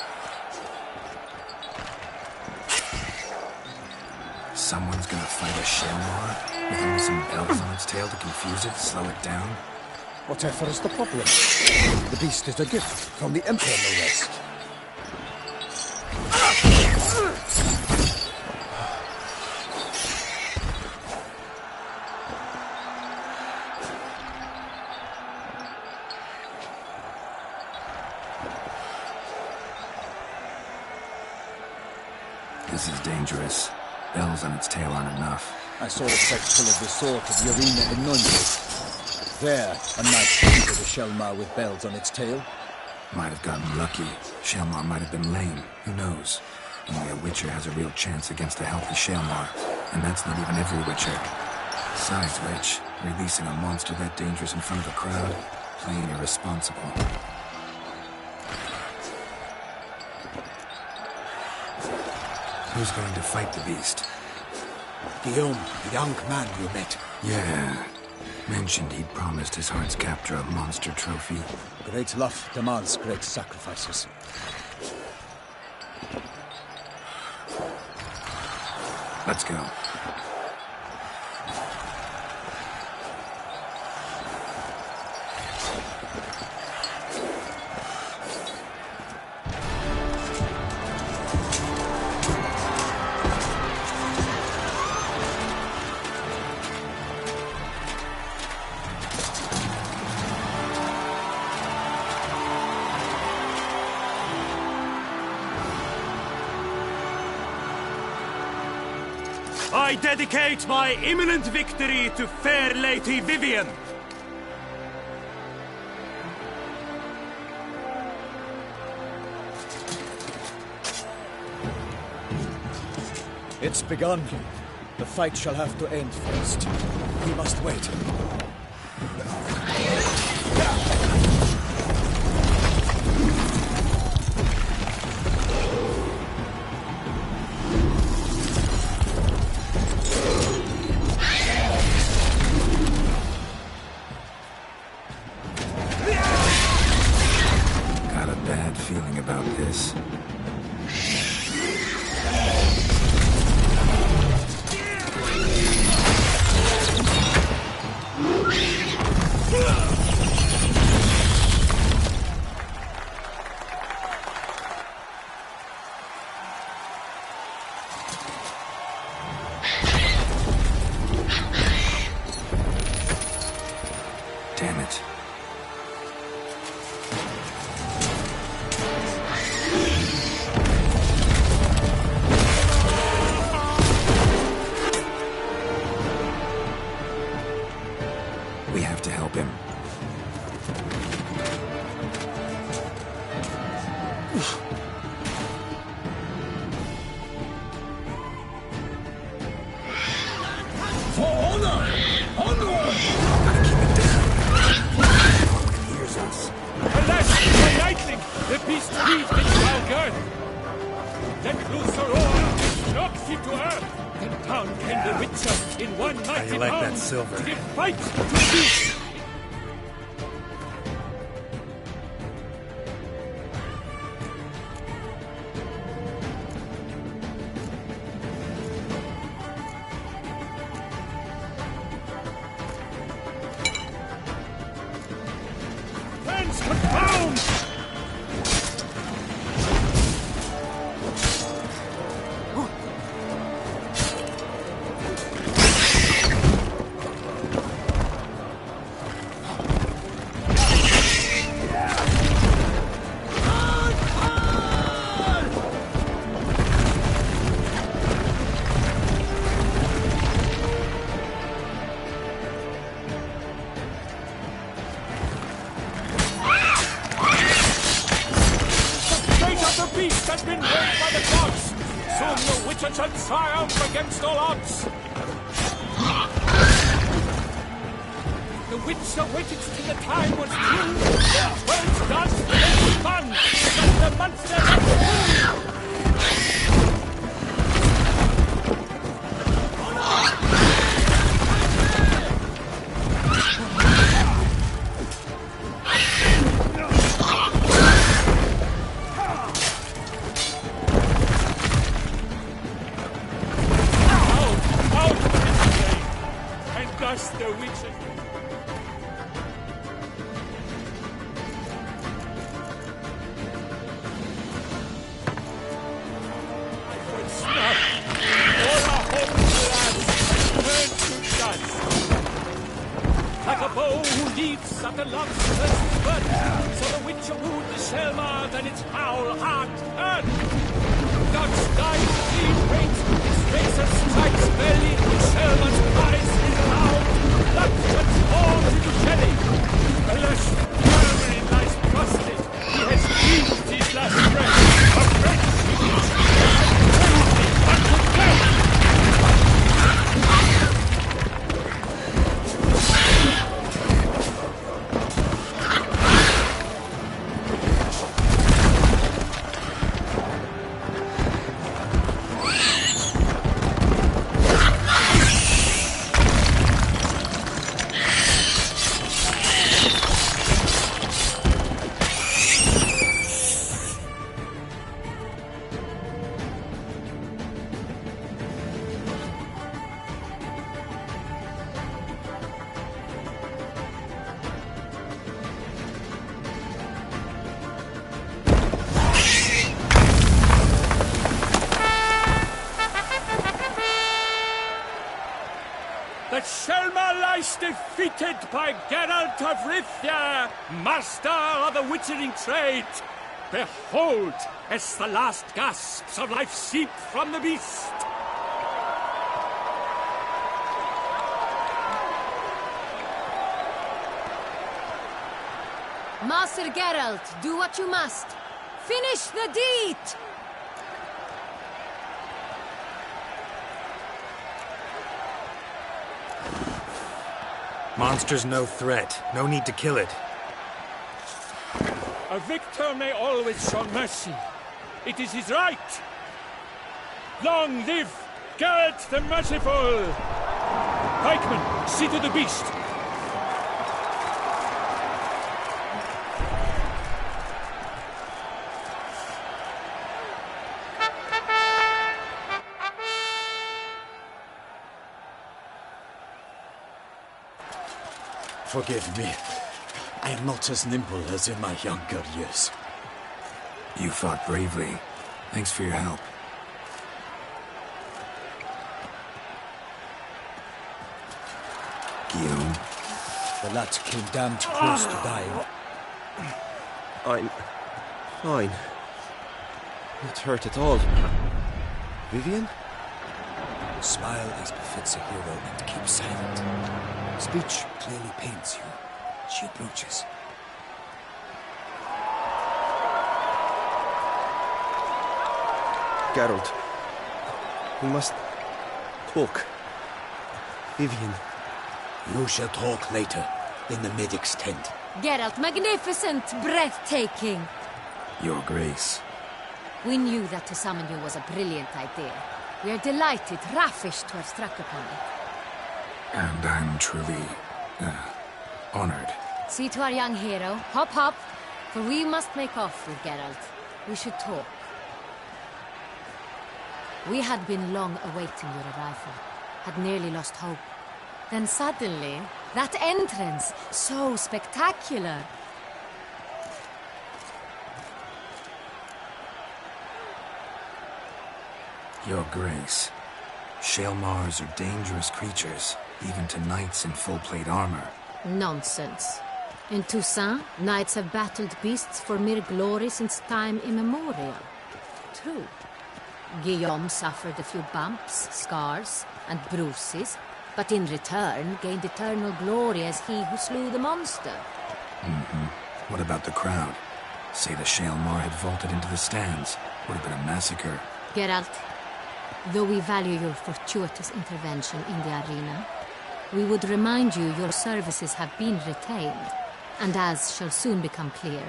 Someone's gonna fight a Shelmar with only some bells on its tail to confuse it, slow it down? Whatever is the problem? The beast is a gift from the Emperor, no less. This is dangerous. Bells on its tail aren't enough. I saw the spectacle of the sword at the arena in Nuremberg. There, a knight defeated a Shelmar with bells on its tail. Might have gotten lucky. Shelmar might have been lame. Who knows? Only a Witcher has a real chance against a healthy Shelmar. And that's not even every Witcher. Besides which, releasing a monster that dangerous in front of a crowd? Plain irresponsible. Who's going to fight the beast? Guillaume, the young man you met. Yeah. Mentioned he'd promised his heart's captor a monster trophy. Great love demands great sacrifices. Let's go. I dedicate my imminent victory to fair Lady Vivian. It's begun. The fight shall have to end first. We must wait. Got a bad feeling about this. Damn it. We have to help him. For honor! Onward! Gotta keep it down. Before it hears us. Alas, my knightling! The beast leads into our girth! Let loose her roar! Knocks him to earth! Then down came the Witcher in one mighty like bound that silver? to give fight to the beast! Hands confound! has been made by the gods. Soon the Witcher shall triumph against all odds. The Witcher waited till the time was true. 12 gods for every fun, but the monster left through. The Witcher. I will snap. All our hopes, lads, turn to dust. Like a bow who leaps at the love's first bud, so the Witcher wooed the Selma, then its howl hard turned. God's dying clean weight, his razor strikes belly, the Selma's price is loud. Blood transformed into jelly. Alas, Mermaid lies prostrate. He has breathed his last breath. A French unto death. The Selma lies defeated by Geralt of Rivia, master of the witchering trade. Behold, as the last gasps of life seep from the beast. Master Geralt, do what you must. Finish the deed! Monster's no threat. No need to kill it. A victor may always show mercy. It is his right. Long live Geralt the Merciful! Pikeman, see to the beast. Forgive me. I am not as nimble as in my younger years. You fought bravely. Thanks for your help. Guillaume. The lad came damned close to dying. I'm fine. Not hurt at all. Vivian? Smile as befits a hero and keep silent. Speech clearly pains you. She approaches. Geralt, we must talk. Vivian. You shall talk later, in the medic's tent. Geralt, magnificent, breathtaking. Your Grace. We knew that to summon you was a brilliant idea. We are delighted, ravished to have struck upon it. And I'm truly, honored. See to our young hero. Hop, hop. For we must make off with Geralt. We should talk. We had been long awaiting your arrival. Had nearly lost hope. Then suddenly, that entrance, so spectacular. Your Grace. Shaelmars are dangerous creatures, even to knights in full-plate armor. Nonsense. In Toussaint, knights have battled beasts for mere glory since time immemorial. True. Guillaume suffered a few bumps, scars, and bruises, but in return gained eternal glory as he who slew the monster. Mm-hmm. What about the crowd? Say the Shaelmar had vaulted into the stands. Would have been a massacre. Geralt, though we value your fortuitous intervention in the arena, we would remind you your services have been retained, and as shall soon become clear,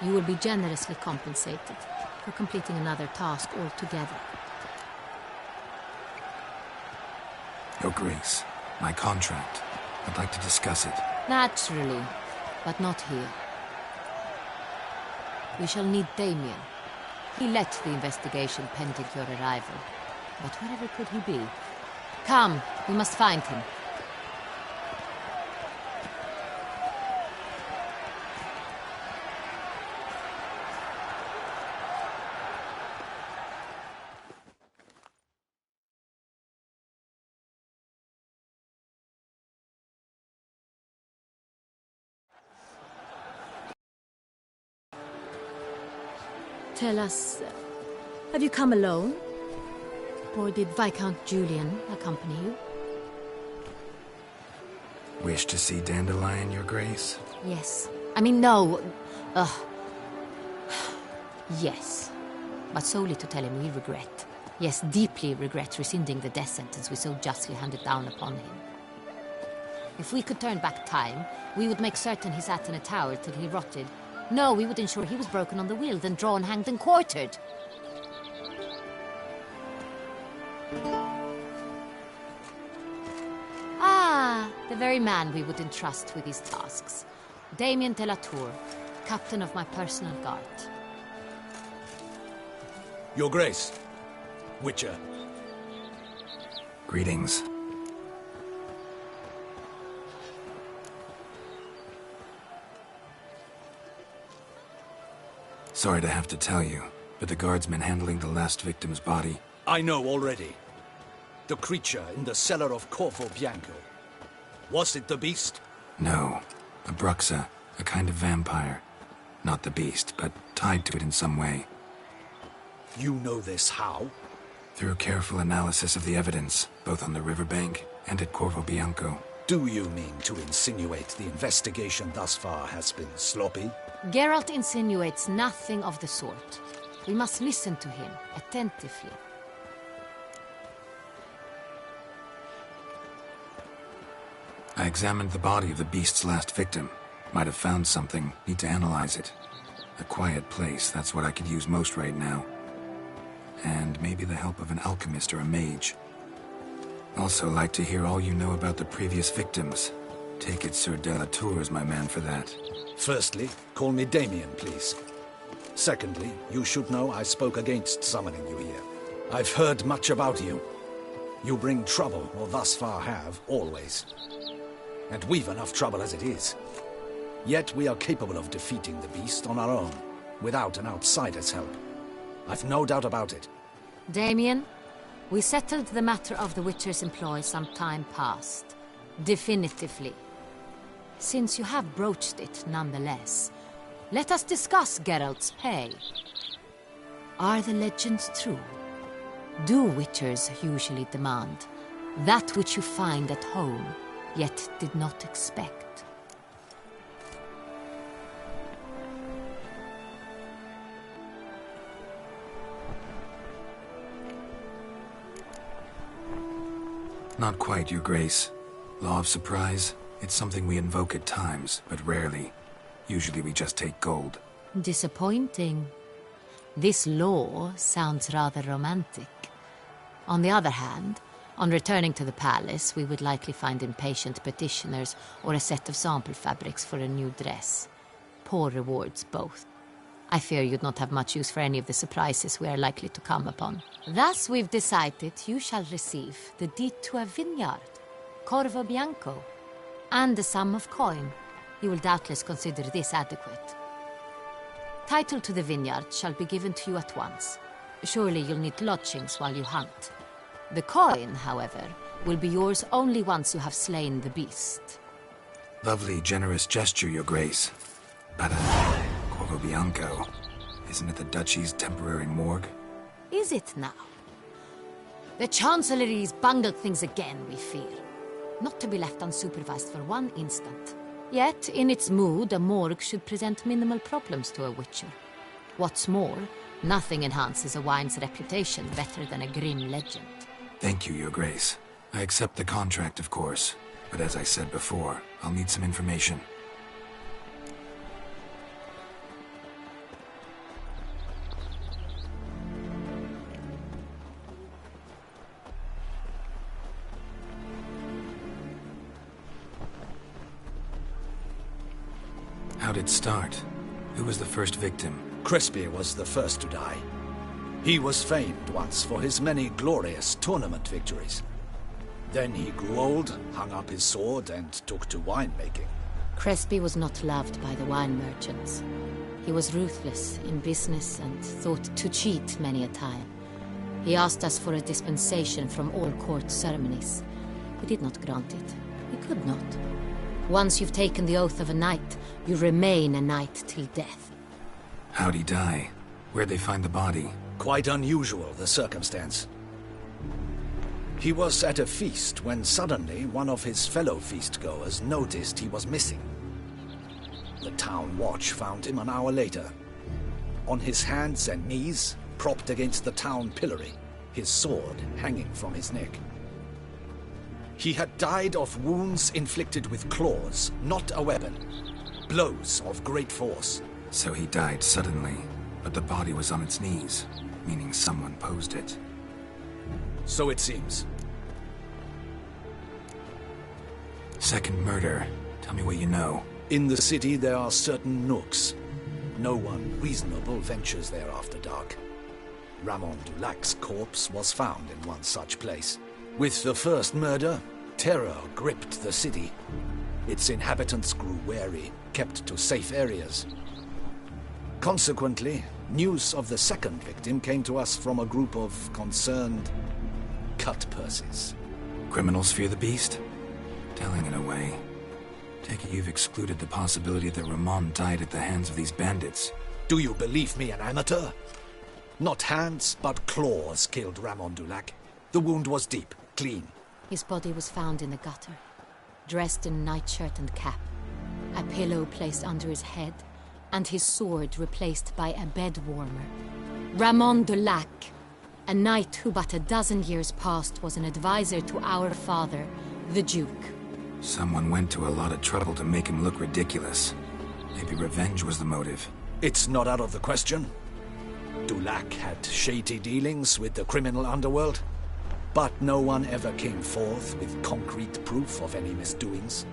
you will be generously compensated for completing another task altogether. Your Grace, my contract. I'd like to discuss it. Naturally, but not here. We shall need Damien. He led the investigation pending your arrival. But wherever could he be? Come, we must find him. Tell us, have you come alone? Or did Viscount Julian accompany you? Wish to see Dandelion, Your Grace? Yes. I mean, no. Yes. But solely to tell him we regret. Yes, deeply regret rescinding the death sentence we so justly handed down upon him. If we could turn back time, we would make certain he sat in a tower till he rotted. No, we would ensure he was broken on the wheel, then drawn, hanged, and quartered. Ah, the very man we would entrust with these tasks. Damien de la Tour, captain of my personal guard. Your Grace, Witcher. Greetings. Sorry to have to tell you, but the guardsman handling the last victim's body... I know already. The creature in the cellar of Corvo Bianco. Was it the beast? No. A Bruxa, a kind of vampire. Not the beast, but tied to it in some way. You know this how? Through careful analysis of the evidence, both on the riverbank and at Corvo Bianco. Do you mean to insinuate the investigation thus far has been sloppy? Geralt insinuates nothing of the sort. We must listen to him attentively. I examined the body of the beast's last victim. Might have found something. Need to analyze it. A quiet place, that's what I could use most right now. And maybe the help of an alchemist or a mage. Also like to hear all you know about the previous victims. Take it Sir de la Tour is my man for that. Firstly, call me Damien, please. Secondly, you should know I spoke against summoning you here. I've heard much about you. You bring trouble, or thus far have, always. And we've enough trouble as it is. Yet we are capable of defeating the beast on our own, without an outsider's help. I've no doubt about it. Damien, we settled the matter of the Witcher's employ some time past. Definitively. Since you have broached it nonetheless, let us discuss Geralt's pay. Are the legends true? Do Witchers usually demand that which you find at home, yet did not expect? Not quite, Your Grace. Law of surprise, it's something we invoke at times, but rarely. Usually we just take gold. Disappointing. This law sounds rather romantic. On the other hand, on returning to the palace, we would likely find impatient petitioners or a set of sample fabrics for a new dress. Poor rewards, both. I fear you'd not have much use for any of the surprises we are likely to come upon. Thus, we've decided you shall receive the deed to a vineyard, Corvo Bianco, and a sum of coin. You will doubtless consider this adequate. Title to the vineyard shall be given to you at once. Surely you'll need lodgings while you hunt. The coin, however, will be yours only once you have slain the beast. Lovely, generous gesture, Your Grace. But, Corvo Bianco, isn't it the Duchy's temporary morgue? Is it now? The Chancellery's bungled things again, we fear. Not to be left unsupervised for one instant. Yet, in its mood, a morgue should present minimal problems to a witcher. What's more, nothing enhances a wine's reputation better than a grim legend. Thank you, Your Grace. I accept the contract, of course. But as I said before, I'll need some information. How'd it start? Who was the first victim? Crispy was the first to die. He was famed once for his many glorious tournament victories. Then he grew old, hung up his sword, and took to winemaking. Crespi was not loved by the wine merchants. He was ruthless in business and thought to cheat many a time. He asked us for a dispensation from all court ceremonies. We did not grant it. We could not. Once you've taken the oath of a knight, you remain a knight till death. How'd he die? Where'd they find the body? Quite unusual, the circumstance. He was at a feast when suddenly one of his fellow feast-goers noticed he was missing. The town watch found him an hour later. On his hands and knees, propped against the town pillory, his sword hanging from his neck. He had died of wounds inflicted with claws, not a weapon. Blows of great force. So he died suddenly, but the body was on its knees, meaning someone posed it. So it seems. Second murder. Tell me what you know. In the city there are certain nooks. No one reasonable ventures there after dark. Ramon Dulac's corpse was found in one such place. With the first murder, terror gripped the city. Its inhabitants grew wary, kept to safe areas. Consequently, news of the second victim came to us from a group of concerned cut-purses. Criminals fear the beast? Telling in a way. Take it you've excluded the possibility that Ramon died at the hands of these bandits. Do you believe me an amateur? Not hands, but claws killed Ramon Dulac. The wound was deep, clean. His body was found in the gutter, dressed in nightshirt and cap, a pillow placed under his head, and his sword replaced by a bed warmer. Ramon Dulac, a knight who but a dozen years past was an advisor to our father, the Duke. Someone went to a lot of trouble to make him look ridiculous. Maybe revenge was the motive. It's not out of the question. Dulac had shady dealings with the criminal underworld, but no one ever came forth with concrete proof of any misdoings.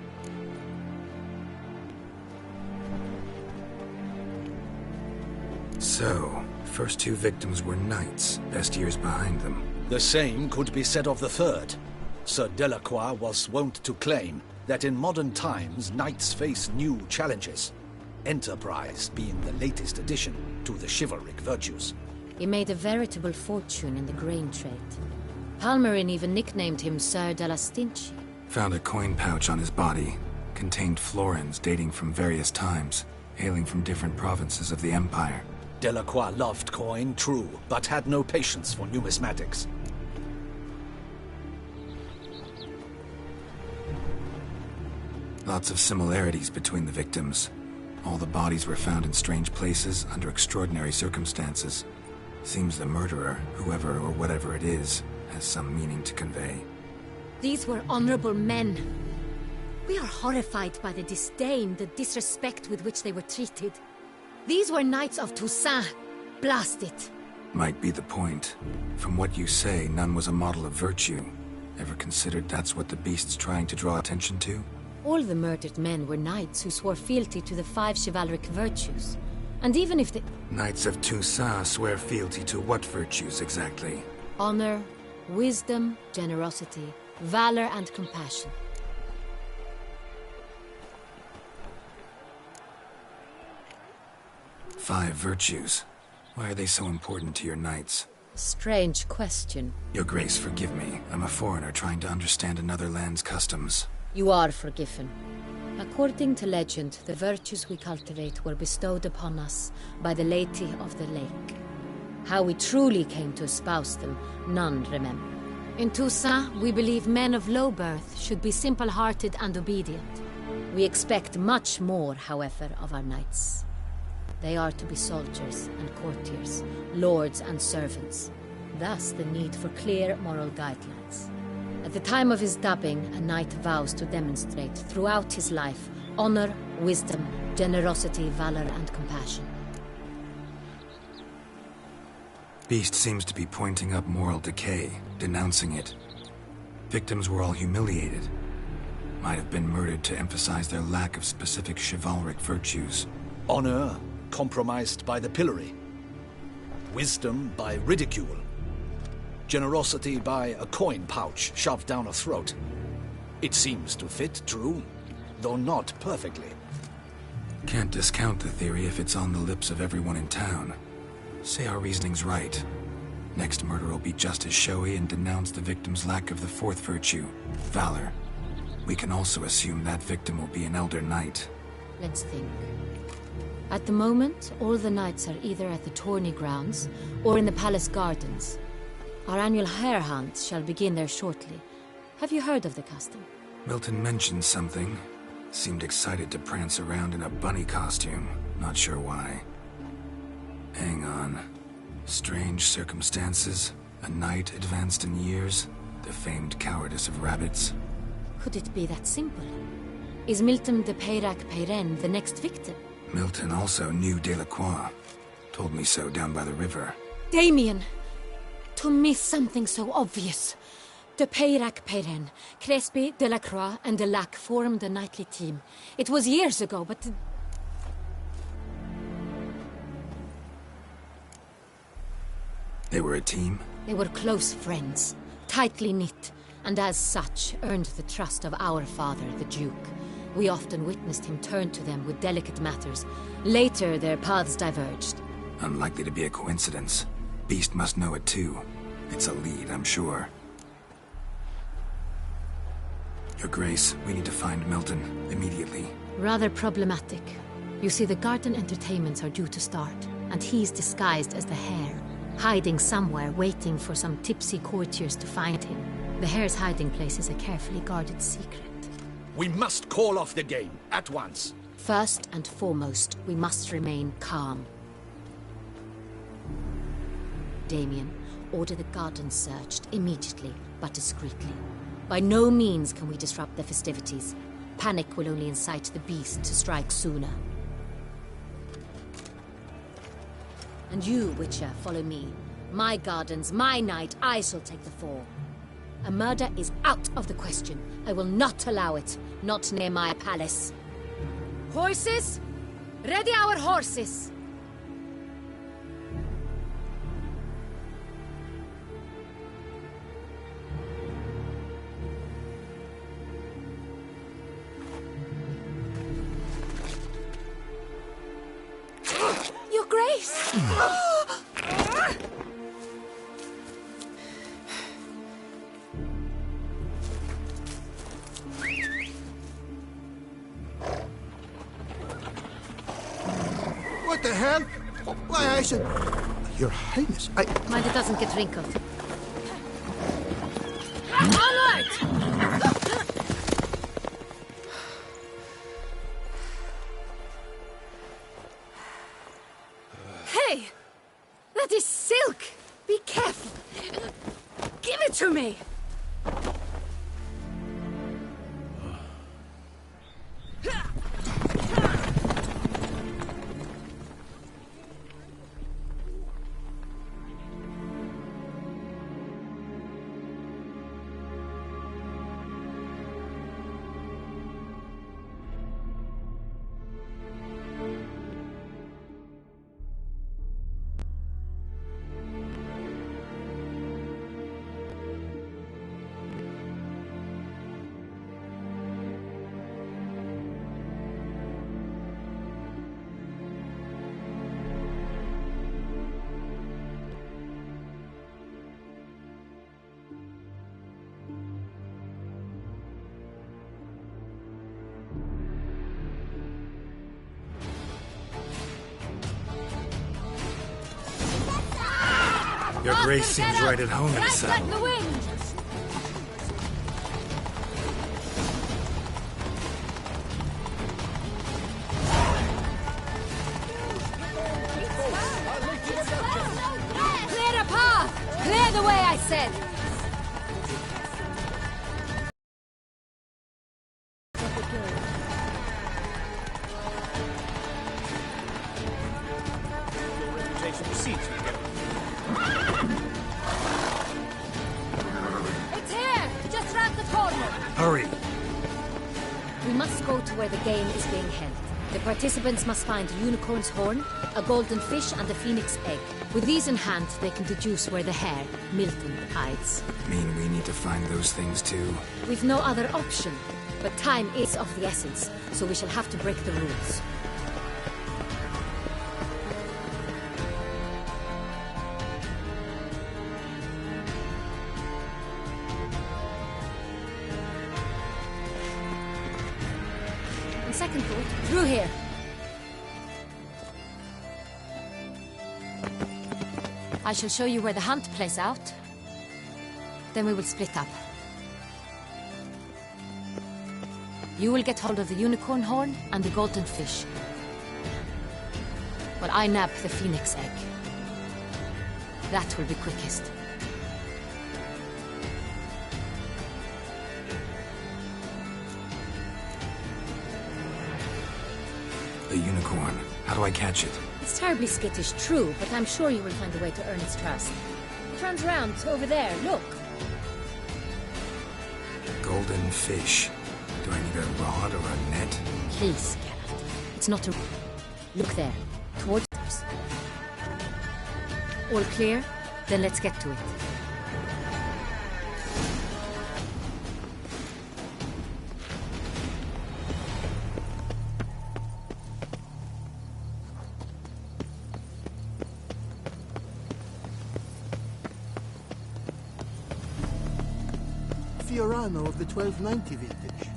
So, first two victims were knights, best years behind them. The same could be said of the third. Sir Delacroix was wont to claim that in modern times knights face new challenges, enterprise being the latest addition to the chivalric virtues. He made a veritable fortune in the grain trade. Palmerin even nicknamed him Sir de la Stinchi. Found a coin pouch on his body. Contained florins dating from various times, hailing from different provinces of the Empire. Delacroix loved coin, true, but had no patience for numismatics. Lots of similarities between the victims. All the bodies were found in strange places under extraordinary circumstances. Seems the murderer, whoever or whatever it is, has some meaning to convey. These were honorable men. We are horrified by the disdain, the disrespect with which they were treated. These were knights of Toussaint. Blast it. Might be the point. From what you say, none was a model of virtue. Ever considered that's what the beast's trying to draw attention to? All the murdered men were knights who swore fealty to the 5 chivalric virtues. And even if the... Knights of Toussaint swear fealty to what virtues exactly? Honor, wisdom, generosity, valor, and compassion. Five virtues. Why are they so important to your knights? Strange question. Your Grace, forgive me. I'm a foreigner trying to understand another land's customs. You are forgiven. According to legend, the virtues we cultivate were bestowed upon us by the Lady of the Lake. How we truly came to espouse them, none remember. In Toussaint, we believe men of low birth should be simple-hearted and obedient. We expect much more, however, of our knights. They are to be soldiers and courtiers, lords and servants. Thus the need for clear moral guidelines. At the time of his dubbing, a knight vows to demonstrate throughout his life honor, wisdom, generosity, valor, and compassion. Beast seems to be pointing up moral decay, denouncing it. Victims were all humiliated. Might have been murdered to emphasize their lack of specific chivalric virtues. Honor compromised by the pillory. Wisdom by ridicule. Generosity by a coin pouch shoved down a throat. It seems to fit, true, though not perfectly. Can't discount the theory if it's on the lips of everyone in town. Say our reasoning's right. Next murder will be just as showy and denounce the victim's lack of the fourth virtue, valor. We can also assume that victim will be an elder knight. Let's think. At the moment, all the knights are either at the tourney grounds or in the palace gardens. Our annual hare hunt shall begin there shortly. Have you heard of the custom? Milton mentioned something. Seemed excited to prance around in a bunny costume. Not sure why. Hang on. Strange circumstances. A knight advanced in years. The famed cowardice of rabbits. Could it be that simple? Is Milton de Peyrac-Peyren the next victim? Milton also knew Delacroix. Told me so down by the river. Damien! To miss something so obvious. De Peyrac-Peyren, Crespi, Delacroix, and Delac formed a knightly team. It was years ago, but... They were a team? They were close friends, tightly knit, and as such earned the trust of our father, the Duke. We often witnessed him turn to them with delicate matters. Later, their paths diverged. Unlikely to be a coincidence. Beast must know it too. It's a lead, I'm sure. Your Grace, we need to find Milton, immediately. Rather problematic. You see, the garden entertainments are due to start, and he's disguised as the hare, hiding somewhere, waiting for some tipsy courtiers to find him. The hare's hiding place is a carefully guarded secret. We must call off the game, at once. First and foremost, we must remain calm. Damien, order the garden searched immediately, but discreetly. By no means can we disrupt the festivities. Panic will only incite the beast to strike sooner. And you, Witcher, follow me. My gardens, my night, I shall take the fall. A murder is out of the question. I will not allow it. Not near my palace. Horses? Ready our horses! Your Grace! What the hell? Why, I said... Your Highness, Mind it doesn't get wrinkled. All right! Hey! That is silk! Be careful! Give it to me! Your Grace seems right at home in the saddle. Like the wind! the way, I said! Your reputation precedes you, Geralt. It's here! Just round the corner! Hurry! We must go to where the game is being held. The participants must find a unicorn's horn, a golden fish, and a phoenix egg. With these in hand, they can deduce where the hare, Milton, hides. Mean we need to find those things too? We've no other option. But time is of the essence, so we shall have to break the rules. On second thought, through here. I shall show you where the hunt plays out. Then we will split up. You will get hold of the unicorn horn and the golden fish, while I nab the phoenix egg. That will be quickest. The unicorn. How do I catch it? It's terribly skittish, true, but I'm sure you will find a way to earn its trust. It runs round over there, look. Golden fish. Do I need a rod or a net? Please, Geralt. It's not a... Look there, towards us. All clear? Then let's get to it. Fiorano of the 1290 vintage.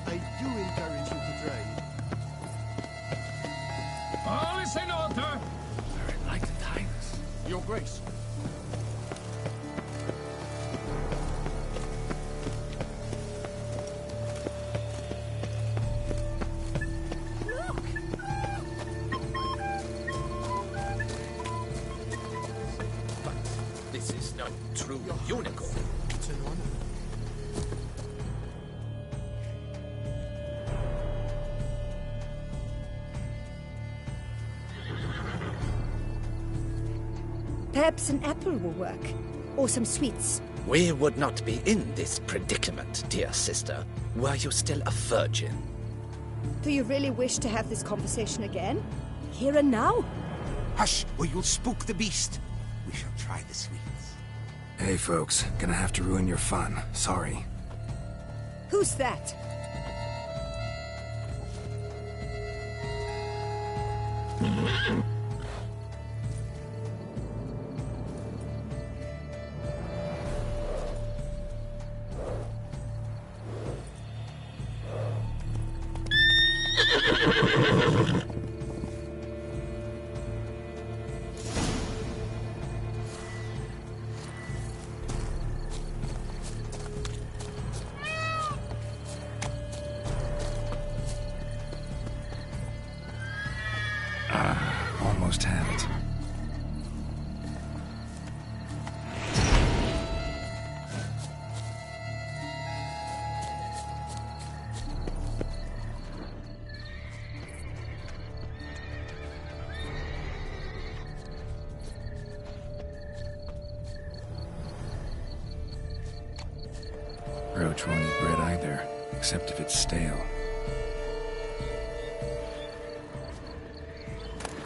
I do encourage you to try. All is in order! Very light and highness. Your Grace. But this is no true unicorn. It's an honor. Perhaps an apple will work. Or some sweets. We would not be in this predicament, dear sister, were you still a virgin. Do you really wish to have this conversation again? Here and now? Hush, or you'll spook the beast. We shall try the sweets. Hey folks, gonna have to ruin your fun. Sorry. Who's that? Almost had it. Roach won't eat bread either, except if it's stale.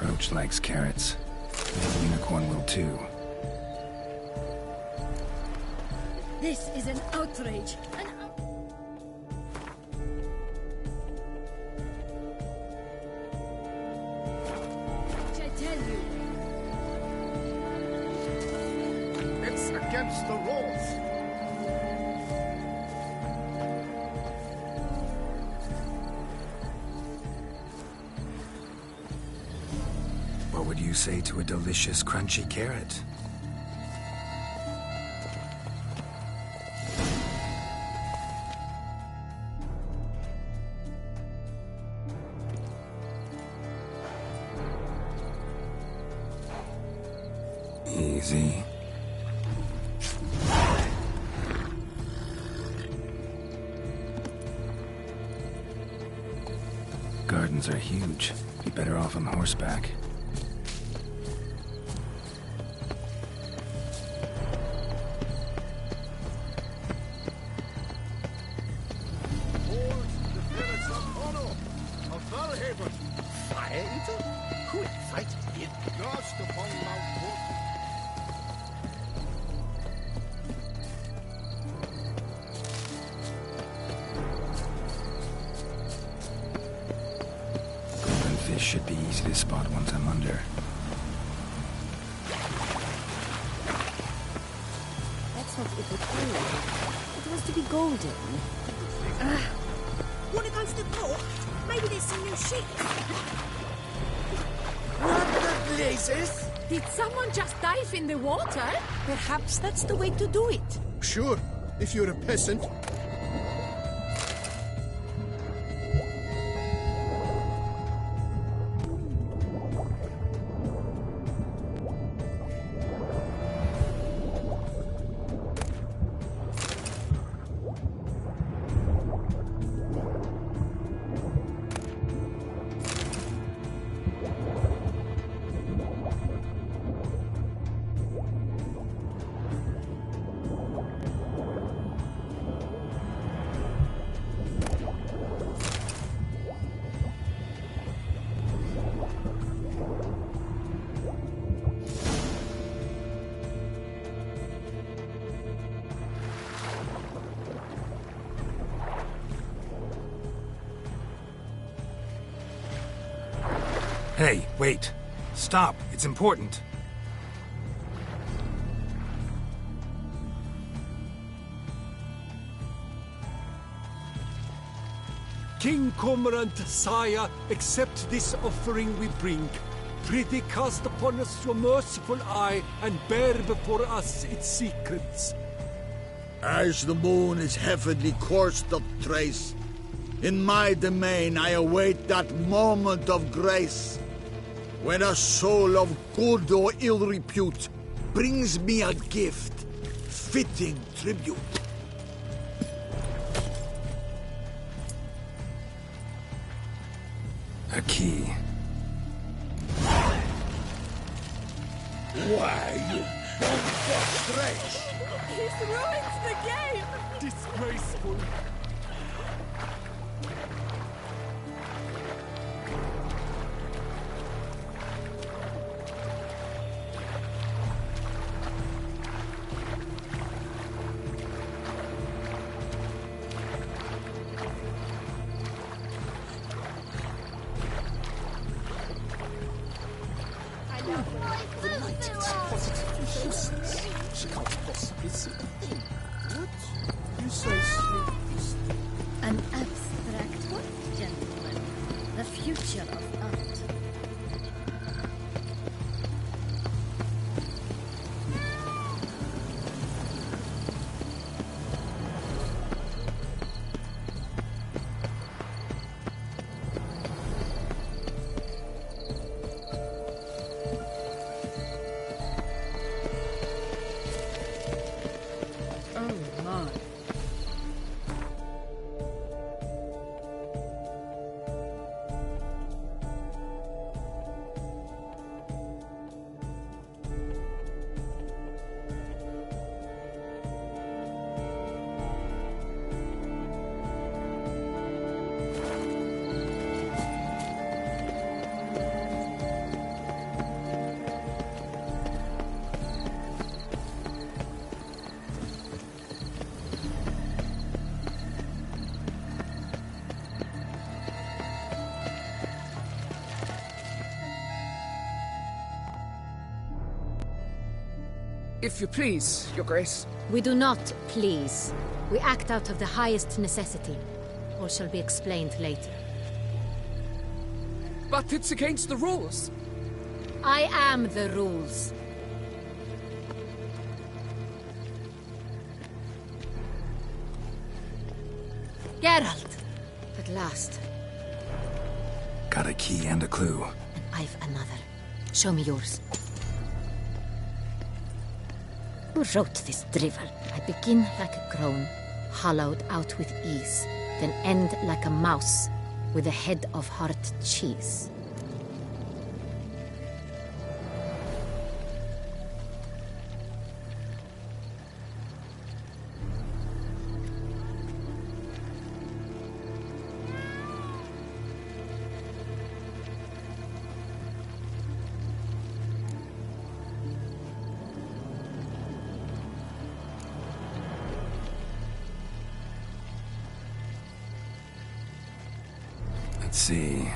Roach likes carrots. The unicorn will too. This is an outrage. I tell you. It's against the rules. What would you say to a delicious, crunchy carrot? Easy. mountains are huge. Be better off on horseback. Should be easy to spot once I'm under. That's not it at all. It was to be golden. Wanna go for the port? Maybe there's some new ships. What the blazes? Did someone just dive in the water? Perhaps that's the way to do it. Sure, if you're a peasant. Hey, wait. Stop. It's important. King Cormorant, sire, accept this offering we bring. Prithee cast upon us your merciful eye, and bear before us its secrets. As the moon is heavenly coursed of trace, in my domain I await that moment of grace, when a soul of good or ill repute brings me a gift, fitting tribute. A key. Why, you bump He's ruined the game! Disgraceful. She can't possibly see the thing. What? You say sleep? An abstract what, gentlemen? The future of art. If you please, Your Grace. We do not please. We act out of the highest necessity. Or shall be explained later. But it's against the rules. I am the rules. Geralt! At last. Got a key and a clue. And I've another. Show me yours. Who wrote this drivel? I begin like a crone, hollowed out with ease, then end like a mouse, with a head of heart cheese. Let's see.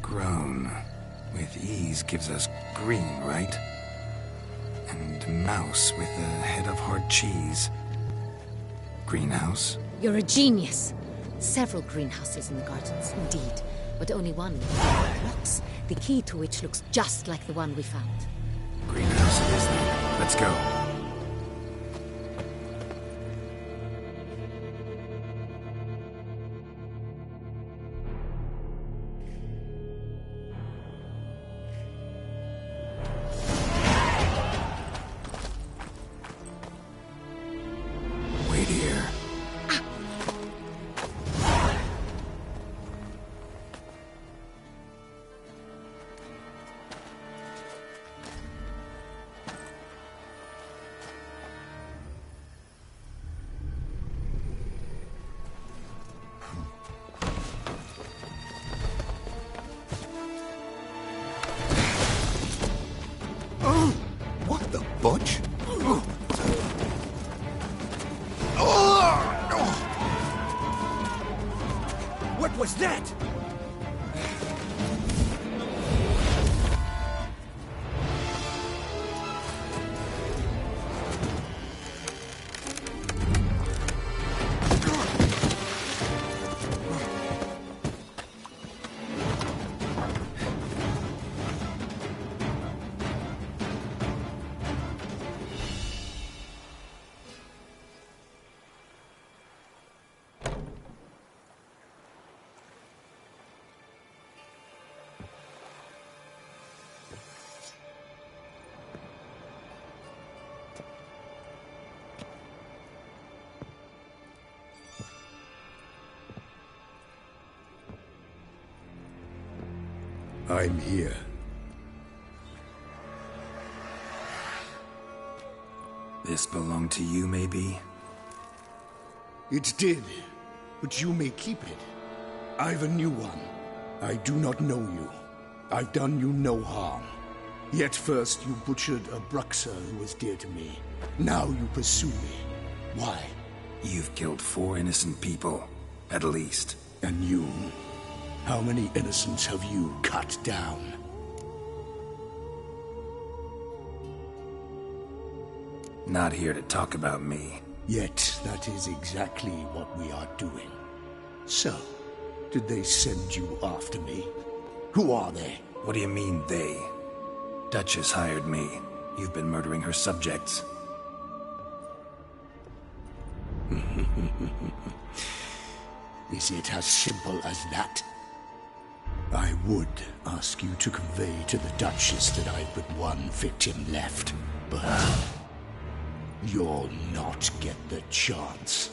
Grown. With ease gives us green, right? And mouse with a head of hard cheese. Greenhouse? You're a genius. Several greenhouses in the gardens, indeed. But only one locks, the key to which looks just like the one we found. Greenhouse it is then. Let's go. Butch? What was that? I'm here. This belonged to you, maybe? It did, but you may keep it. I've a new one. I do not know you. I've done you no harm. Yet first you butchered a Bruxer who was dear to me. Now you pursue me. Why? You've killed 4 innocent people, at least. And you? How many innocents have you cut down? Not here to talk about me. Yet that is exactly what we are doing. So, did they send you after me? Who are they? What do you mean, they? Duchess hired me. You've been murdering her subjects. Is it as simple as that? I would ask you to convey to the Duchess that I've but one victim left, but you'll not get the chance.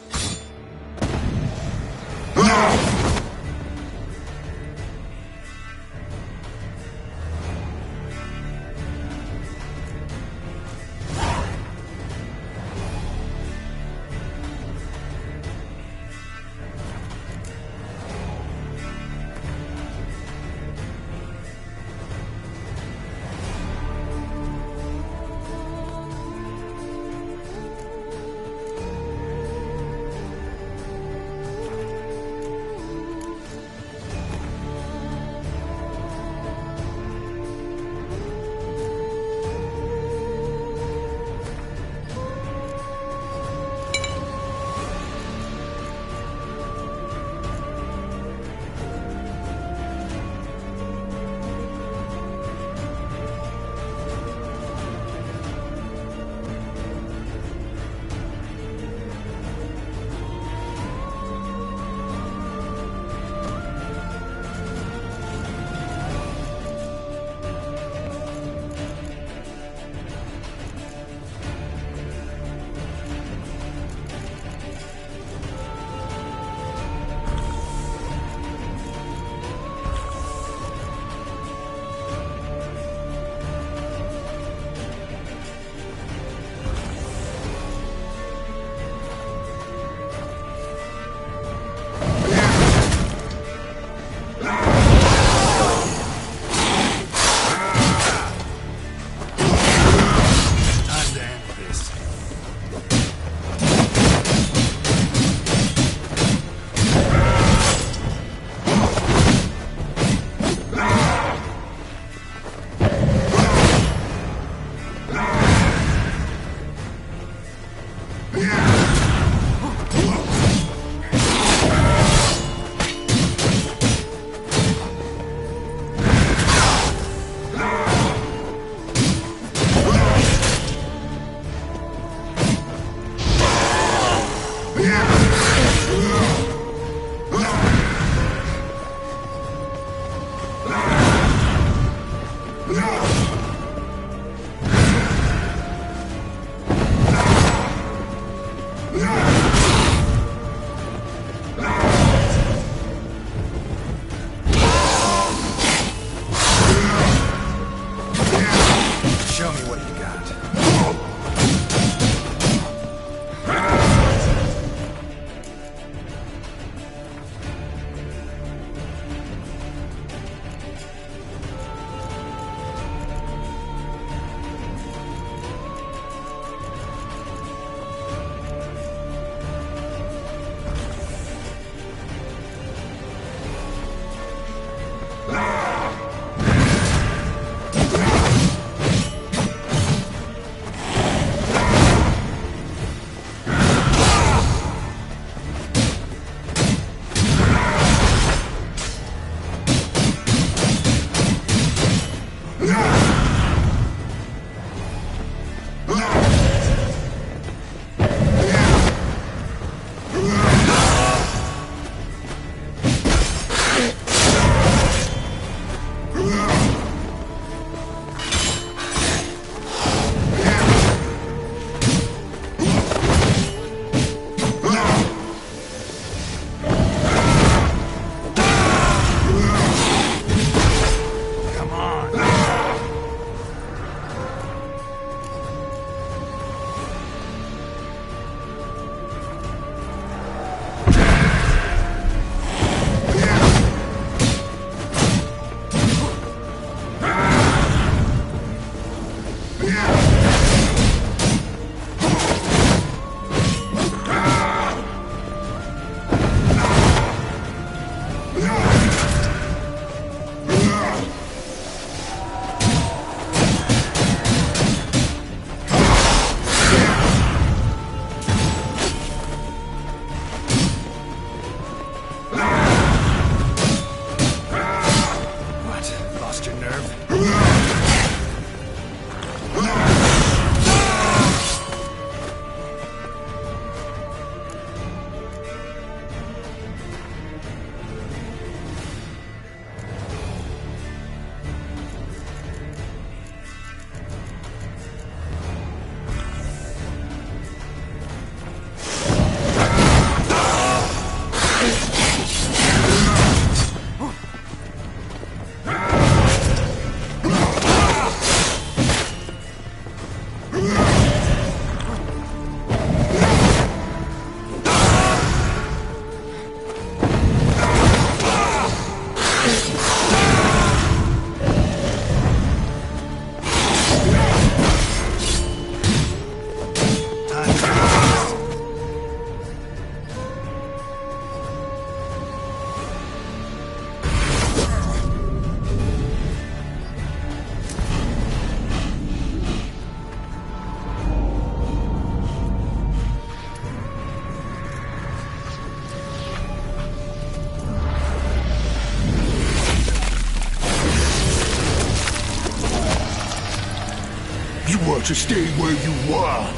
You were to stay where you were.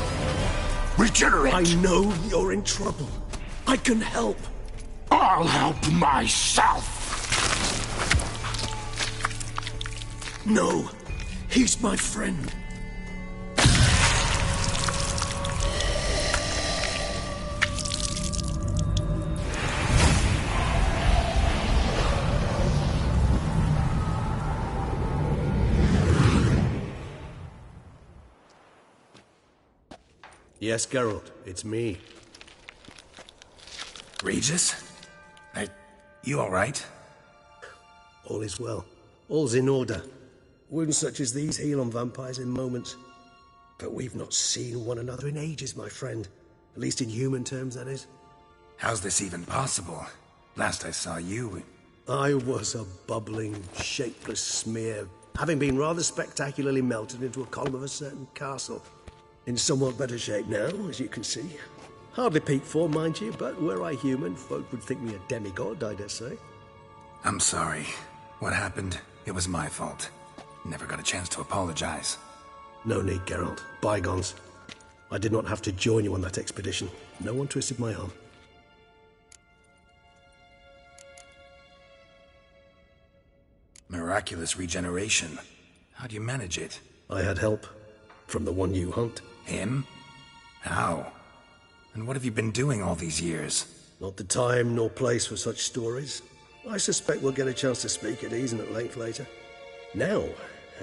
Regenerate! I know you're in trouble. I can help. I'll help myself. No, he's my friend. Yes, Geralt, it's me. Regis? You all right? All is well. All's in order. Wounds such as these heal on vampires in moments. But we've not seen one another in ages, my friend. At least in human terms, that is. How's this even possible? Last I saw you... I was a bubbling, shapeless smear, having been rather spectacularly melted into a column of a certain castle. In somewhat better shape now, as you can see. Hardly peak form, mind you, but were I human, folk would think me a demigod, I dare say. I'm sorry. What happened, it was my fault. Never got a chance to apologize. No need, Geralt. Bygones. I did not have to join you on that expedition. No one twisted my arm. Miraculous regeneration. How do you manage it? I had help. From the one you hunt. Him? How? And what have you been doing all these years? Not the time nor place for such stories. I suspect we'll get a chance to speak at ease and at length later. Now,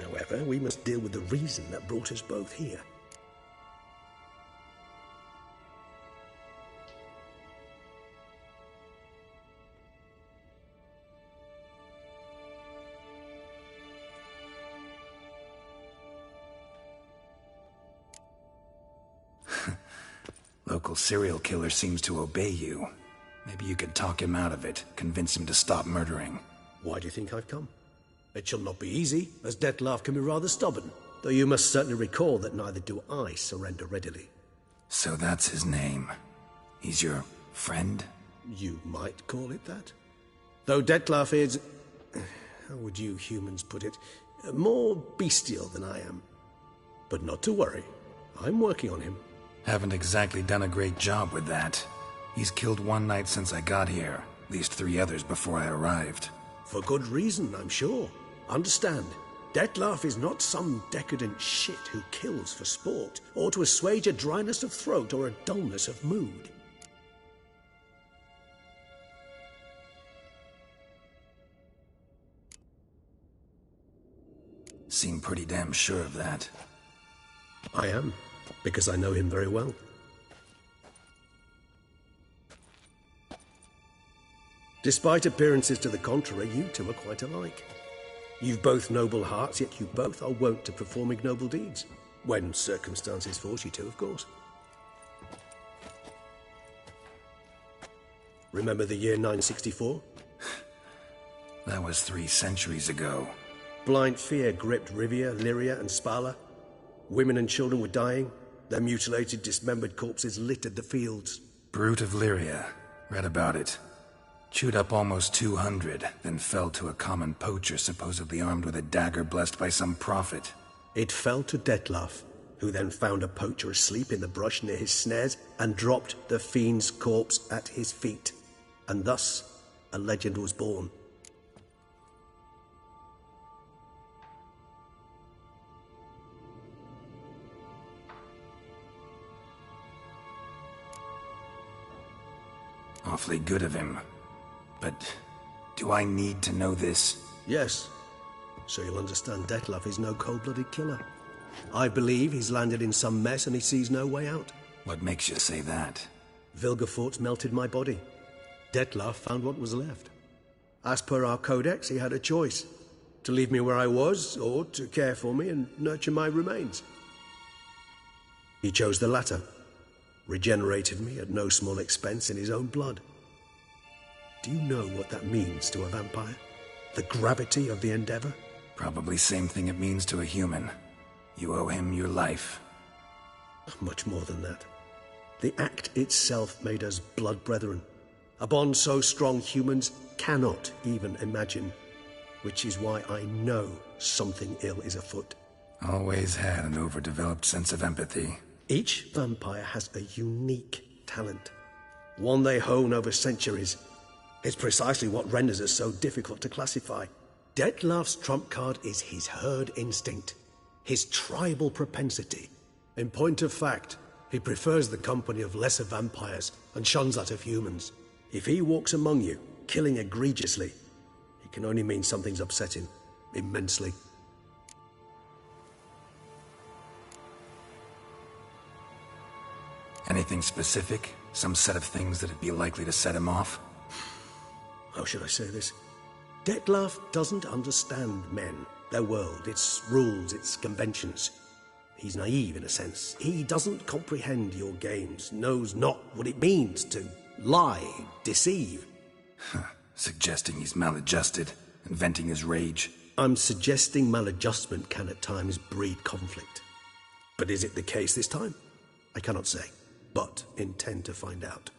however, we must deal with the reason that brought us both here. Local serial killer seems to obey you. Maybe you could talk him out of it, convince him to stop murdering. Why do you think I've come? It shall not be easy, as Dettlaff can be rather stubborn. Though you must certainly recall that neither do I surrender readily. So that's his name. He's your friend? You might call it that. Though Dettlaff is... how would you humans put it? More bestial than I am. But not to worry. I'm working on him. Haven't exactly done a great job with that. He's killed one knight since I got here. At least 3 others before I arrived. For good reason, I'm sure. Understand, Dettlaff is not some decadent shit who kills for sport, or to assuage a dryness of throat or a dullness of mood. Seem pretty damn sure of that. I am, because I know him very well. Despite appearances to the contrary, you two are quite alike. You've both noble hearts, yet you both are wont to perform ignoble deeds. When circumstances force you to, of course. Remember the year 964? That was 3 centuries ago. Blind fear gripped Rivia, Lyria, and Spala. Women and children were dying. Their mutilated, dismembered corpses littered the fields. Brute of Lyria. Read about it. Chewed up almost 200, then fell to a common poacher supposedly armed with a dagger blessed by some prophet. It fell to Dettlaff, who then found a poacher asleep in the brush near his snares and dropped the fiend's corpse at his feet. And thus, a legend was born. Awfully good of him. But do I need to know this? Yes. So you'll understand Dettlaff is no cold-blooded killer. I believe he's landed in some mess and he sees no way out. What makes you say that? Vilgefortz melted my body. Dettlaff found what was left. As per our codex, he had a choice. To leave me where I was, or to care for me and nurture my remains. He chose the latter. Regenerated me at no small expense in his own blood. Do you know what that means to a vampire? The gravity of the endeavor? Probably same thing it means to a human. You owe him your life. Much more than that. The act itself made us blood brethren. A bond so strong humans cannot even imagine. Which is why I know something ill is afoot. Always had an overdeveloped sense of empathy. Each vampire has a unique talent. One they hone over centuries. It's precisely what renders us so difficult to classify. Dettlaff's trump card is his herd instinct. His tribal propensity. In point of fact, he prefers the company of lesser vampires and shuns that of humans. If he walks among you, killing egregiously, it can only mean something's upset him immensely. Anything specific? Some set of things that'd be likely to set him off? How should I say this? Dettlaff doesn't understand men, their world, its rules, its conventions. He's naive in a sense. He doesn't comprehend your games, knows not what it means to lie, deceive. Suggesting he's maladjusted and venting his rage. I'm suggesting maladjustment can at times breed conflict. But is it the case this time? I cannot say, but intend to find out.